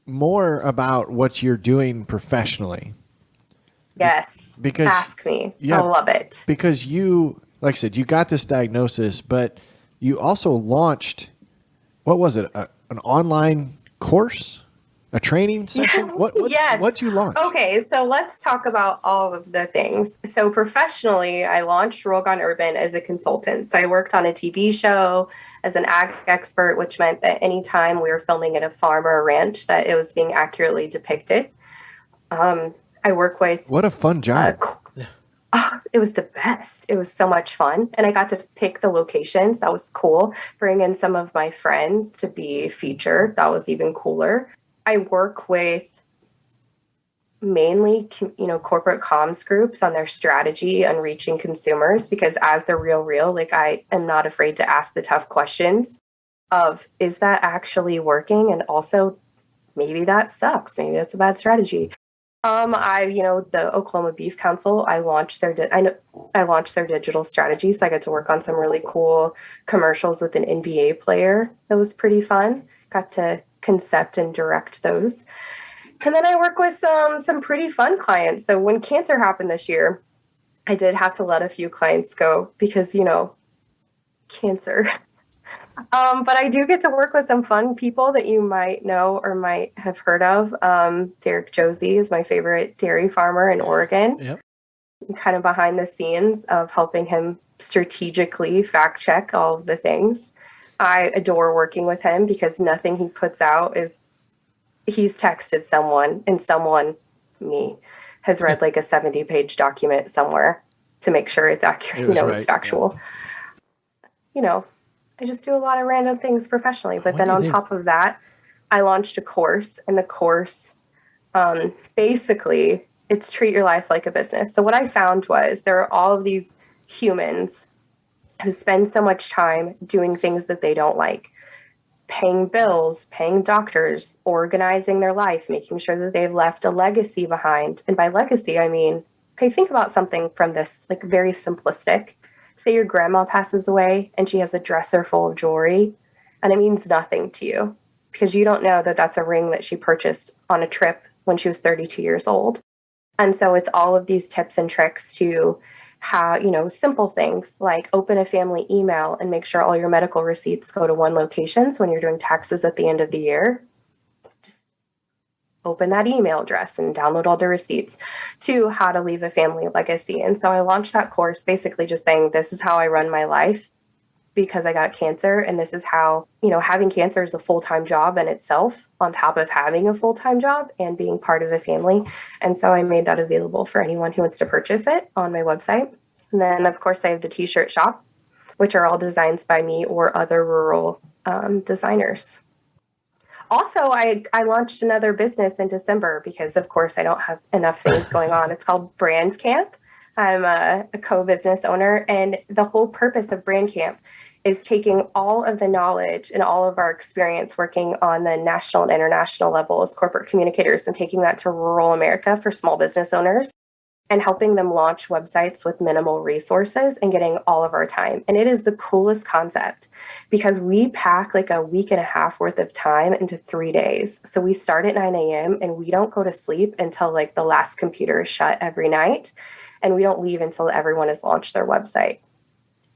more about what you're doing professionally. Yes. Because ask me. I love it. Because you like I said, you got this diagnosis, but you also launched, what was it? An online course? A training session? Yes. What'd you launch? Okay, so let's talk about all of the things. So professionally, I launched Rural Gone Urban as a consultant. So I worked on a TV show as an ag expert, which meant that anytime we were filming at a farm or a ranch, that it was being accurately depicted. I work with... What a fun job. It was the best. It was so much fun. And I got to pick the locations. That was cool. Bring in some of my friends to be featured. That was even cooler. I work with mainly, corporate comms groups on their strategy on reaching consumers, because as the real, like, I am not afraid to ask the tough questions of, is that actually working? And also, maybe that sucks. Maybe that's a bad strategy. The Oklahoma Beef Council, I launched their digital strategy. So I got to work on some really cool commercials with an NBA player. That was pretty fun. Got to concept and direct those. And then I work with some pretty fun clients. So when Cancr happened this year, I did have to let a few clients go because, Cancr. But I do get to work with some fun people that you might know or might have heard of. Derek Josie is my favorite dairy farmer in Oregon. Yep. Kind of behind the scenes of helping him strategically fact check all of the things. I adore working with him because nothing he puts out is, he's texted someone and someone, me, has read like a 70-page document somewhere to make sure it's accurate, it's factual. Yeah. I just do a lot of random things professionally. But then on top of that, I launched a course, and the course, basically, it's treat your life like a business. So what I found was there are all of these humans who spend so much time doing things that they don't like, paying bills, paying doctors, organizing their life, making sure that they've left a legacy behind. And by legacy, I mean, okay, think about something from this, like, very simplistic. Say your grandma passes away and she has a dresser full of jewelry, and it means nothing to you because you don't know that that's a ring that she purchased on a trip when she was 32 years old. And so it's all of these tips and tricks to how, simple things like open a family email and make sure all your medical receipts go to one location. So when you're doing taxes at the end of the year, just open that email address and download all the receipts, to how to leave a family legacy. And so I launched that course basically just saying, this is how I run my life because I got cancer. And this is how, having cancer is a full-time job in itself on top of having a full-time job and being part of a family. And so I made that available for anyone who wants to purchase it on my website. And then, of course, I have the t-shirt shop, which are all designs by me or other rural designers. Also, I launched another business in December because, of course, I don't have enough things going on. It's called Brand Camp. I'm a co-business owner, and the whole purpose of Brand Camp is taking all of the knowledge and all of our experience working on the national and international level as corporate communicators and taking that to rural America for small business owners and helping them launch websites with minimal resources and getting all of our time. And it is the coolest concept because we pack like a week and a half worth of time into 3 days. So we start at 9 a.m. and we don't go to sleep until like the last computer is shut every night. And we don't leave until everyone has launched their website.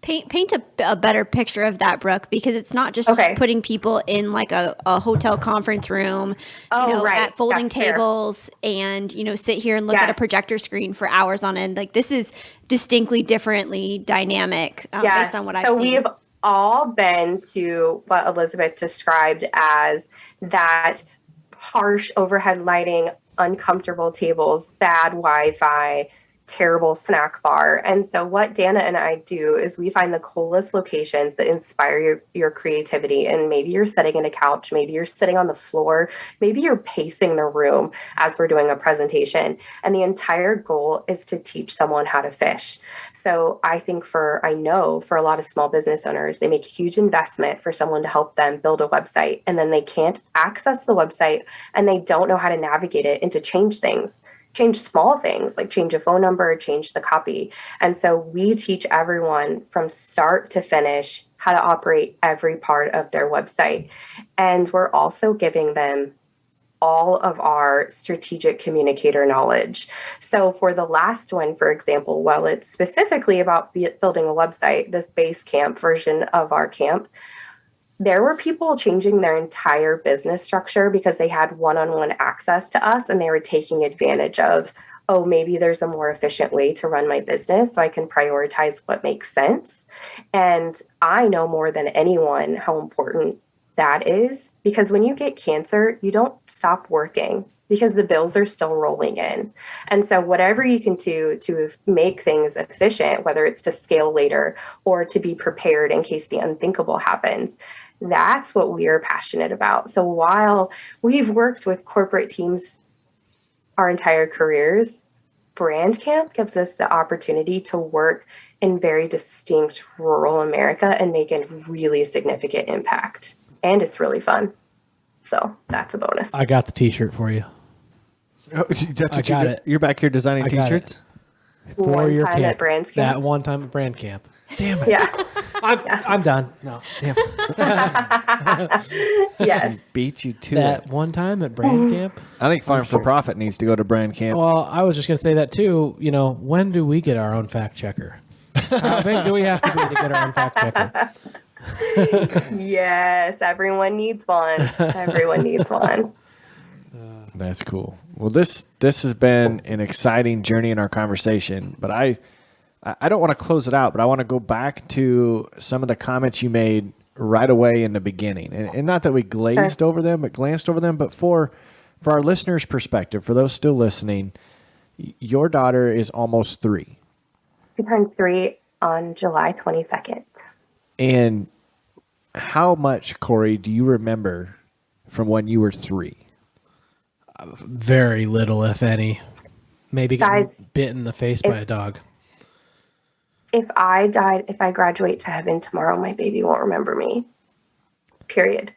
Paint a better picture of that, Brooke, because it's not just putting people in like a hotel conference room, at folding tables and, sit here and look at a projector screen for hours on end. Like, this is distinctly differently dynamic based on what I've seen. So we've all been to what Elizabeth described as that harsh overhead lighting, uncomfortable tables, bad Wi-Fi, terrible snack bar. And so what Dana and I do is we find the coolest locations that inspire your creativity. And maybe you're sitting in a couch, maybe you're sitting on the floor, maybe you're pacing the room as we're doing a presentation. And the entire goal is to teach someone how to fish. So I know for a lot of small business owners, they make a huge investment for someone to help them build a website. And then they can't access the website and they don't know how to navigate it and to change things. Change small things like change a phone number, change the copy. And so we teach everyone from start to finish how to operate every part of their website. And we're also giving them all of our strategic communicator knowledge. So for the last one, for example, while it's specifically about building a website, this base camp version of our camp, there were people changing their entire business structure because they had one-on-one access to us and they were taking advantage of, oh, maybe there's a more efficient way to run my business so I can prioritize what makes sense. And I know more than anyone how important that is, because when you get cancer, you don't stop working because the bills are still rolling in. And so whatever you can do to make things efficient, whether it's to scale later or to be prepared in case the unthinkable happens, that's what we are passionate about. So while we've worked with corporate teams our entire careers, Brand Camp gives us the opportunity to work in very distinct rural America and make a really significant impact. And it's really fun. So that's a bonus. I got the t-shirt for you. Oh, that's what got it. You're back here designing I got t-shirts? For One your time camp. at Brand Camp. That one time at Brand Camp. Damn it. Yeah. I'm done. No. Damn. Yes. Beat you to That it. one time at Brand Camp. I think Farm4Profit needs to go to Brand Camp. Well, I was just going to say that too. You know, when do we get our own fact checker? How big do we have to be to get our own fact checker? Yes. Everyone needs one. Everyone needs one. That's cool. Well, this has been an exciting journey in our conversation, but I don't want to close it out, but I want to go back to some of the comments you made right away in the beginning. And not that we glanced over them, but for our listeners' perspective, for those still listening, your daughter is almost 3. We turned 3 on July 22nd. And how much, Corey, do you remember from when you were 3? Very little, if any. Maybe getting Guys, bit in the face by a dog. If I graduate to heaven tomorrow, my baby won't remember me. Period.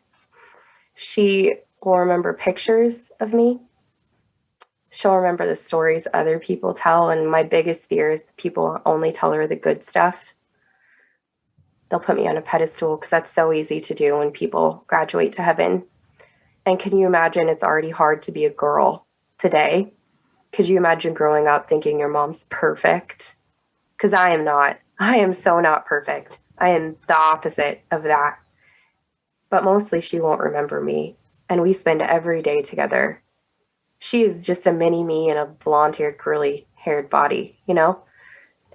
She will remember pictures of me. She'll remember the stories other people tell. And my biggest fear is people only tell her the good stuff. They'll put me on a pedestal because that's so easy to do when people graduate to heaven. And can you imagine it's already hard to be a girl today? Could you imagine growing up thinking your mom's perfect? Because I am not. I am so not perfect. I am the opposite of that. But mostly she won't remember me. And we spend every day together. She is just a mini me in a blonde-haired, curly-haired body, you know?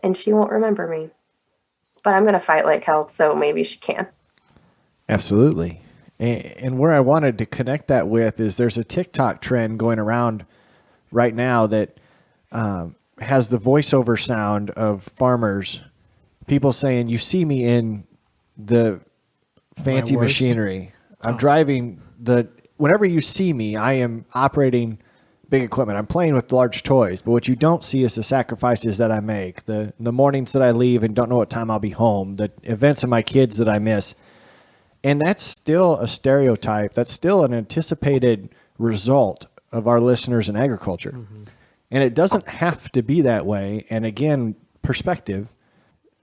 And she won't remember me. But I'm going to fight like hell, so maybe she can. Absolutely. And where I wanted to connect that with is there's a TikTok trend going around right now that has the voiceover sound of farmers, people saying, you see me in the fancy machinery. I'm driving whenever you see me, I am operating big equipment. I'm playing with large toys, but what you don't see is the sacrifices that I make, the mornings that I leave and don't know what time I'll be home, the events of my kids that I miss. And that's still a stereotype. That's still an anticipated result of our listeners in agriculture. Mm-hmm. And it doesn't have to be that way. And again, perspective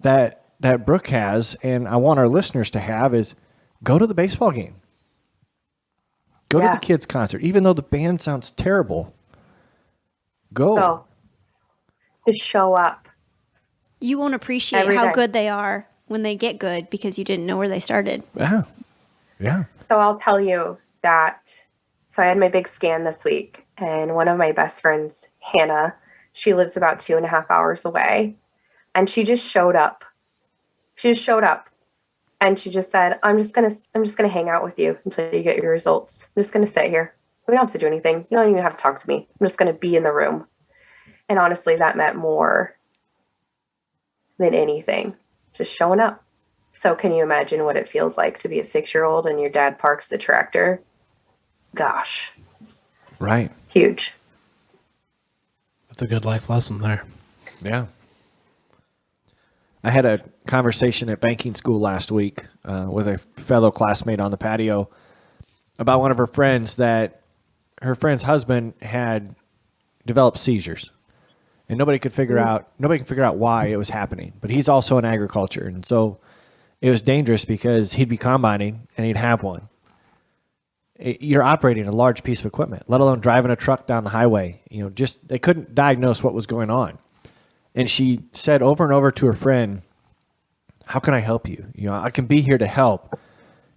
that Brooke has, and I want our listeners to have, is go to the baseball game. Go to the kids' concert. Even though the band sounds terrible, go. Just show up. You won't appreciate how good they are when they get good because you didn't know where they started. Yeah. So I'll tell you that. So I had my big scan this week, and one of my best friends, Hannah, she lives about 2.5 hours away, and she just showed up. And she just said, I'm just gonna hang out with you until you get your results. I'm just gonna sit here. We don't have to do anything. You don't even have to talk to me. I'm just gonna be in the room. And honestly, that meant more than anything. Just showing up. So can you imagine what it feels like to be a 6-year-old and your dad parks the tractor? Gosh. Right. Huge. That's a good life lesson there. Yeah. I had a conversation at banking school last week with a fellow classmate on the patio about one of her friends that her friend's husband had developed seizures. And nobody could figure out why it was happening. But he's also in agriculture. And so it was dangerous because he'd be combining and he'd have one. you're operating a large piece of equipment, let alone driving a truck down the highway. Just they couldn't diagnose what was going on. And she said over and over to her friend, how can I help you? I can be here to help.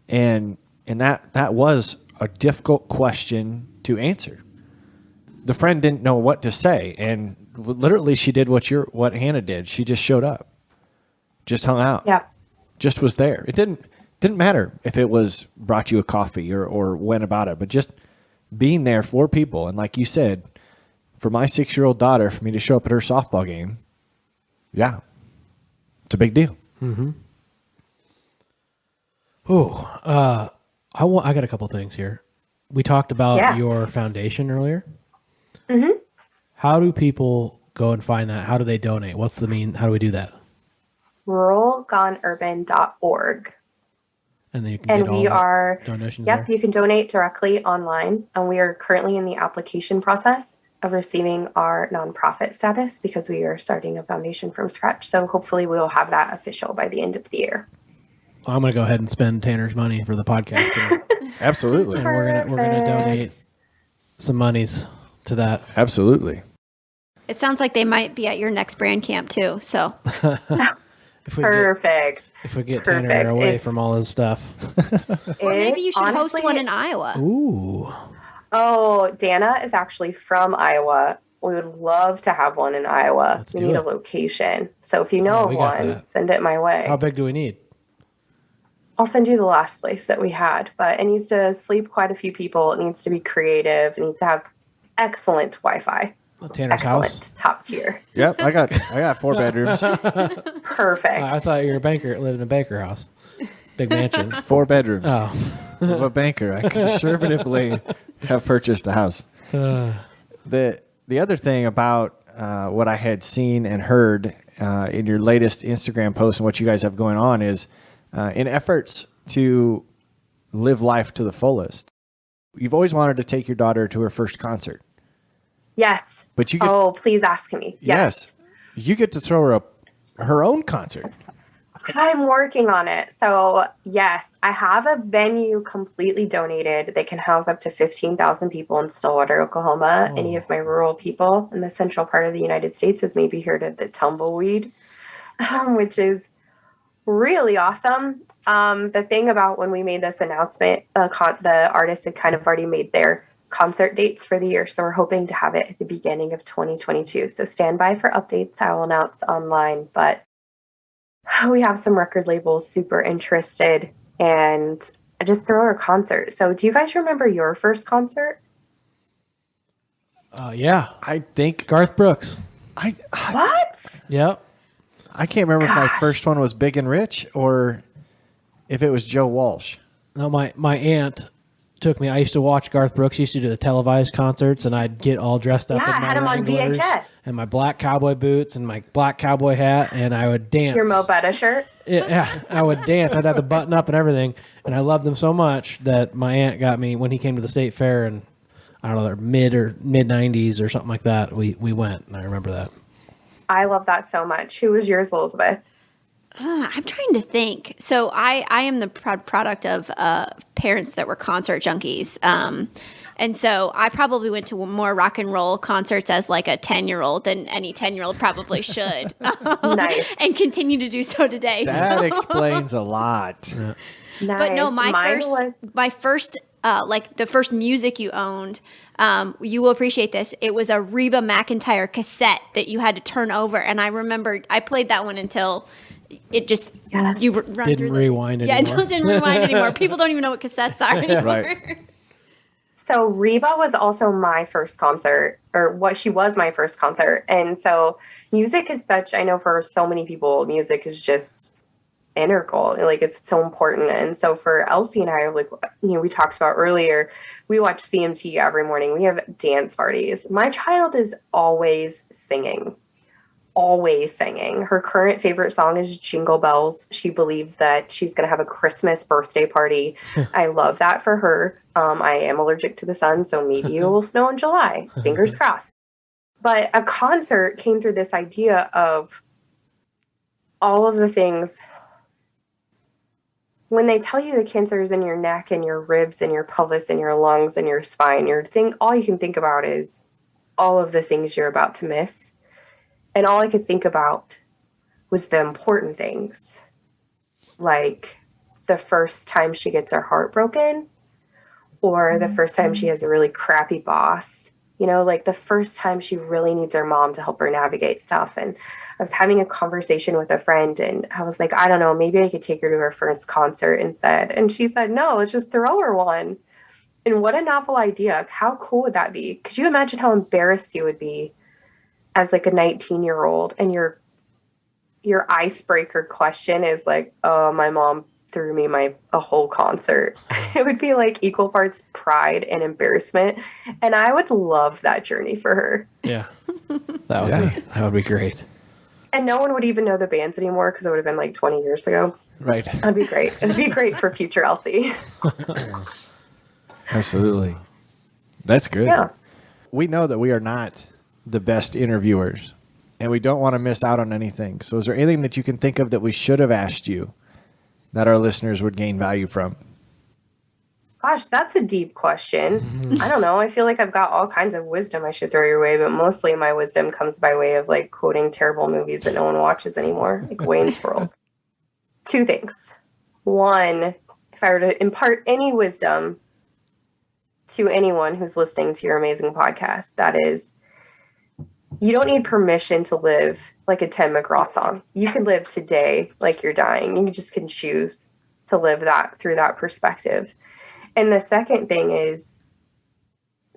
And that was a difficult question to answer. The friend didn't know what to say, and literally she did what Hannah did. She just showed up, just hung out, just was there. It didn't matter if it was brought you a coffee or went about it, but just being there for people. And like you said, for my 6-year-old daughter, for me to show up at her softball game, it's a big deal. Mm-hmm. Oh, I got a couple things here. We talked about your foundation earlier. Mm-hmm. How do people go and find that? How do they donate? How do we do that? ruralgoneurban.org. And then you can get all donations there? You can donate directly online. And we are currently in the application process of receiving our nonprofit status because we are starting a foundation from scratch. So hopefully we will have that official by the end of the year. Well, I'm going to go ahead and spend Tanner's money for the podcast today. Absolutely. And we're gonna donate some monies to that. Absolutely. It sounds like they might be at your next brand camp too. So if we get Tanner away from all his stuff. Or maybe you should host one in Iowa. Ooh. Oh, Dana is actually from Iowa. We would love to have one in Iowa. We need a location. So if you know of one, send it my way. How big do we need? I'll send you the last place that we had, but it needs to sleep quite a few people. It needs to be creative. It needs to have excellent Wi-Fi. Tanner's house? Top tier. Yep, I got 4 bedrooms. Perfect. I thought you were a banker, lived in a banker house. Big mansion. 4 bedrooms. Oh. I'm a banker. I conservatively have purchased a house. The other thing about what I had seen and heard in your latest Instagram post and what you guys have going on is in efforts to live life to the fullest, you've always wanted to take your daughter to her first concert. Yes. But you please ask me. Yes. You get to throw her her own concert. I'm working on it. So, yes, I have a venue completely donated. They can house up to 15,000 people in Stillwater, Oklahoma. Any of my rural people in the central part of the United States has maybe heard of the Tumbleweed, which is really awesome. The thing about when we made this announcement, the artists had kind of already made their concert dates for the year. So we're hoping to have it at the beginning of 2022. So stand by for updates. I will announce online, but we have some record labels super interested and just throw a concert. So do you guys remember your first concert? Yeah. I think Garth Brooks. What? Yep. I can't remember if my first one was Big and Rich or if it was Joe Walsh. No, my aunt took me. I used to watch Garth Brooks. He used to do the televised concerts, and I'd get all dressed up in my had him on Wranglers VHS. and my black cowboy boots and my black cowboy hat, and I would dance. Your Mo Betta shirt? Yeah, I would dance. I'd have the button up and everything, and I loved them so much that my aunt got me when he came to the state fair, and I don't know, mid 90s or something like that. We went, and I remember that. I love that so much. Who was yours, Elizabeth? I'm trying to think. So I am the proud product of parents that were concert junkies. And so I probably went to more rock and roll concerts as like a 10-year-old than any 10-year-old probably should. Nice. And continue to do so today. That explains a lot. Yeah. Nice. But no, my first like the first music you owned, you will appreciate this. It was a Reba McEntire cassette that you had to turn over. And I remember I played that one until it just you run Didn't through rewind anymore. Yeah, until it didn't rewind anymore. People don't even know what cassettes are anymore. Right. So Reba was also my first concert, or what she was my first concert. And so music is such, I know for so many people, music is just integral. Like it's so important. And so for Elsie and I, like, we talked about earlier, we watch CMT every morning. We have dance parties. My child is always singing. Her current favorite song is Jingle Bells. She believes that she's going to have a Christmas birthday party. I love that for her. I am allergic to the sun, so maybe it will snow in July. Fingers crossed. But a concert came through this idea of all of the things when they tell you the cancer is in your neck and your ribs and your pelvis and your lungs and your spine, all you can think about is all of the things you're about to miss. And all I could think about was the important things, like the first time she gets her heart broken, or the first time she has a really crappy boss, like the first time she really needs her mom to help her navigate stuff. And I was having a conversation with a friend, and I was like, I don't know, maybe I could take her to her first concert instead. And she said, no, let's just throw her one. And what a novel idea. How cool would that be? Could you imagine how embarrassed you would be as like a 19-year-old, and your icebreaker question is like, oh, my mom threw me a whole concert. It would be like equal parts pride and embarrassment. And I would love that journey for her. Yeah. That would be great. And no one would even know the bands anymore because it would have been like 20 years ago. Right. That'd be great. It'd be great for future Elsie. Absolutely. That's good. Yeah. We know that we are not the best interviewers, and we don't want to miss out on anything. So is there anything that you can think of that we should have asked you that our listeners would gain value from? Gosh, that's a deep question. I don't know. I feel like I've got all kinds of wisdom I should throw your way, but mostly my wisdom comes by way of like quoting terrible movies that no one watches anymore, like Wayne's World. 2 things. 1, if I were to impart any wisdom to anyone who's listening to your amazing podcast, that is, you don't need permission to live like a Tim McGraw song. You can live today like you're dying. You just can choose to live that through that perspective. And the second thing is,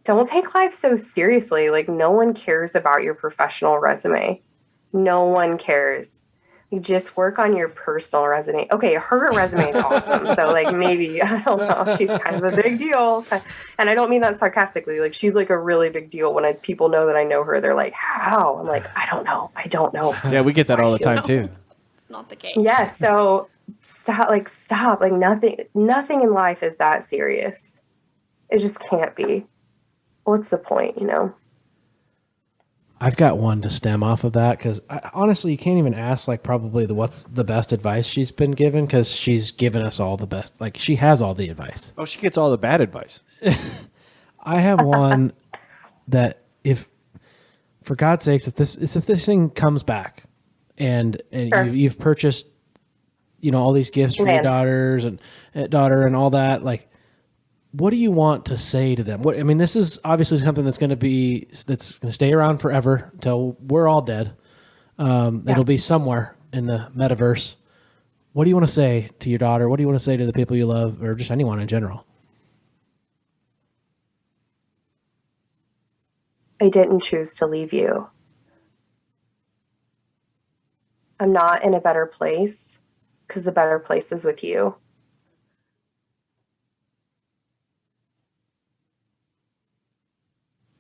don't take life so seriously. Like, no one cares about your professional resume. No one cares. You just work on your personal resume. Okay, her resume is awesome. So, like, maybe, I don't know, she's kind of a big deal. And I don't mean that sarcastically. Like, she's like a really big deal. When people know that I know her, they're like, how? I'm like, I don't know. Yeah, we get that all the time, too. It's not the case. Yeah, so stop. Like, nothing in life is that serious. It just can't be. What's the point, I've got one to stem off of that, because honestly, you can't even ask like probably what's the best advice she's been given, because she's given us all the best. Like, she has all the advice. Oh, she gets all the bad advice. I have one that, if for God's sakes, if this thing comes back and Sure. you've purchased, all these gifts for your daughter and all that, like, what do you want to say to them? This is obviously something that's going to stay around forever until we're all dead. It'll be somewhere in the metaverse. What do you want to say to your daughter? What do you want to say to the people you love, or just anyone in general? I didn't choose to leave you. I'm not in a better place because the better place is with you.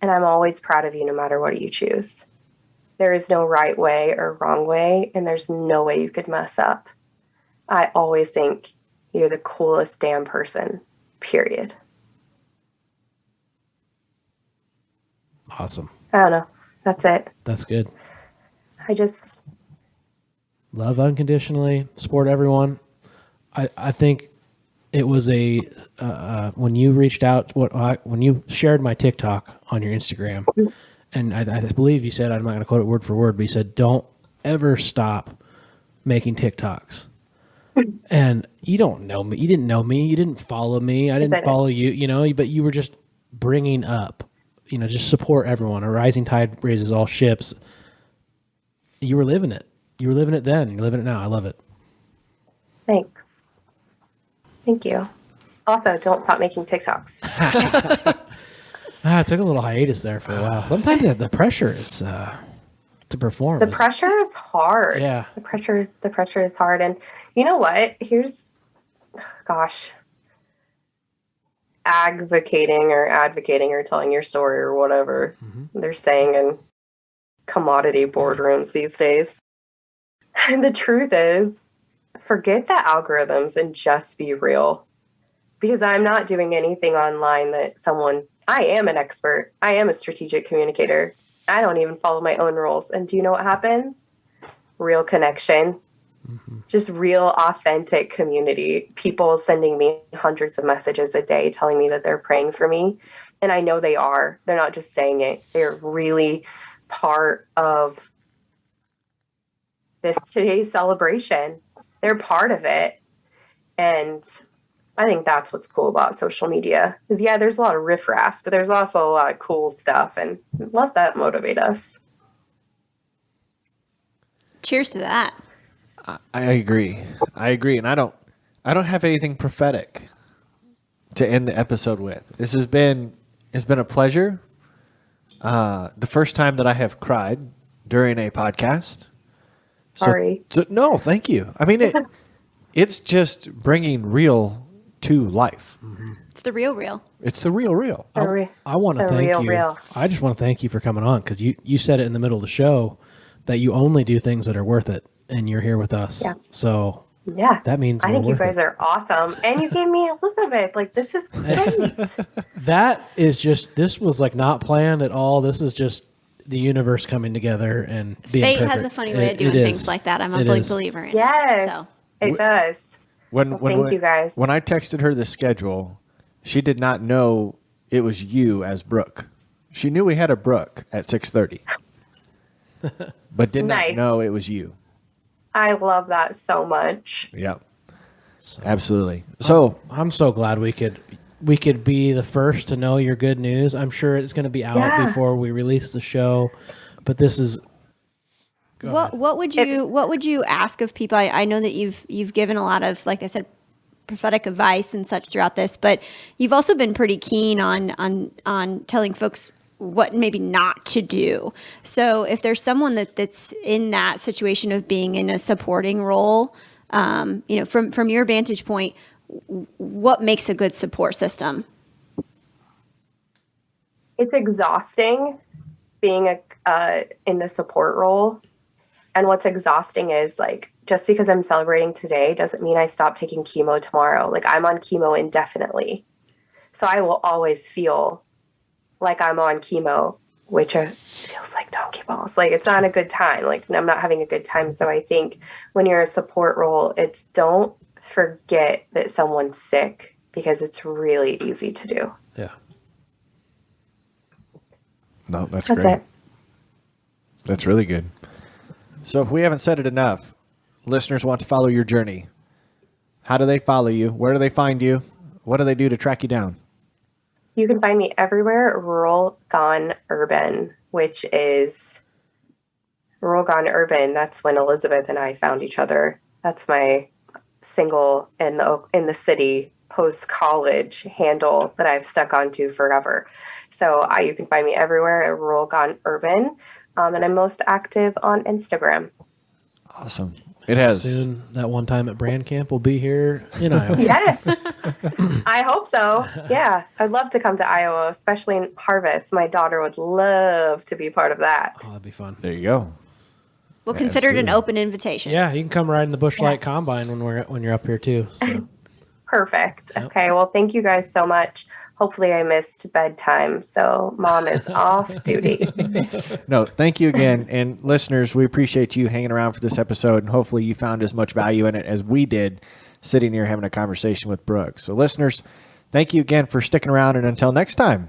And I'm always proud of you no matter what you choose. There is no right way or wrong way, and there's no way you could mess up. I always think you're the coolest damn person, period. Awesome. I don't know. That's it. That's good. I just love unconditionally, support everyone. I think it was when you reached out, when you shared my TikTok on your Instagram, and I believe you said, I'm not going to quote it word for word, but you said, don't ever stop making TikToks. And you don't know me. You didn't know me. You didn't follow me. I didn't follow you, but you were just bringing up, just support everyone. A rising tide raises all ships. You were living it. You were living it then. You're living it now. I love it. Thanks. Thank you. Also, don't stop making TikToks. I took a little hiatus there for a while. Sometimes the pressure is to perform. The pressure is hard. Yeah. The pressure is hard. And you know what? Advocating or telling your story or whatever they're saying in commodity boardrooms these days. And the truth is, forget the algorithms and just be real. Because I'm not doing anything online I am an expert. I am a strategic communicator. I don't even follow my own rules. And do you know what happens? Real connection, Just real, authentic community. People sending me hundreds of messages a day telling me that they're praying for me. And I know they are. They're not just saying it. They're really part of today's celebration. They're part of it. And I think that's what's cool about social media. Is there's a lot of riffraff, but there's also a lot of cool stuff, and let that motivate us. Cheers to that. I agree. And I don't have anything prophetic to end the episode with. It's been a pleasure. The first time that I have cried during a podcast. Sorry. No, thank you. I mean, it's just bringing real to life. It's the real. It's the real. I want to thank you. Real. I just want to thank you for coming on, because you said it in the middle of the show that you only do things that are worth it, and you're here with us. Yeah. So that means I think you guys are awesome, and you gave me Elizabeth. Like, this is great. That is just, this was like not planned at all. This is just the universe coming together and being Fate perfect. has a funny way of doing things like that. I'm a big believer in. Yes, So. it does. Thank you guys. When I texted her the schedule, she did not know it was you as Brooke. She knew we had a Brooke at 6:30, but did not know it was you. I love that so much. Yeah, absolutely. So I'm so glad we could be the first to know your good news. I'm sure it's going to be out before we release the show, but this is. What would you ask of people? I know that you've given a lot of, like I said, prophetic advice and such throughout this, but you've also been pretty keen on telling folks what maybe not to do. So if there's someone that's in that situation of being in a supporting role, from your vantage point, what makes a good support system? It's exhausting being in the support role. And what's exhausting is, like, just because I'm celebrating today doesn't mean I stop taking chemo tomorrow. Like, I'm on chemo indefinitely. So I will always feel like I'm on chemo, which feels like donkey balls. Like, it's not a good time. Like, I'm not having a good time. So I think when you're a support role, it's don't forget that someone's sick, because it's really easy to do. Yeah. No, that's great. It. That's really good. So if we haven't said it enough, listeners want to follow your journey. How do they follow you? Where do they find you? What do they do to track you down? You can find me everywhere, Rural Gone Urban, which is Rural Gone Urban. That's when Elizabeth and I found each other. That's my single in the city post-college handle that I've stuck onto forever. So you can find me everywhere at Rural Gone Urban. And I'm most active on Instagram. Awesome. It has. Soon, that one time at Brand Camp will be here in Iowa. Yes. I hope so. Yeah. I'd love to come to Iowa, especially in harvest. My daughter would love to be part of that. Oh, that'd be fun. There you go. We'll consider it an open invitation. Yeah, you can come ride in the Bush Light Combine when you're up here too. So. Perfect. Yep. Okay. Well, thank you guys so much. Hopefully I missed bedtime, so Mom is off duty. No, thank you again. And listeners, we appreciate you hanging around for this episode, and hopefully you found as much value in it as we did sitting here having a conversation with Brooke. So listeners, thank you again for sticking around, and until next time,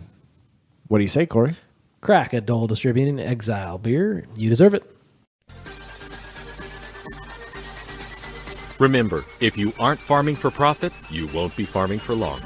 what do you say, Corey? Crack a Dole Distributing Exile beer. You deserve it. Remember, if you aren't farming for profit, you won't be farming for long.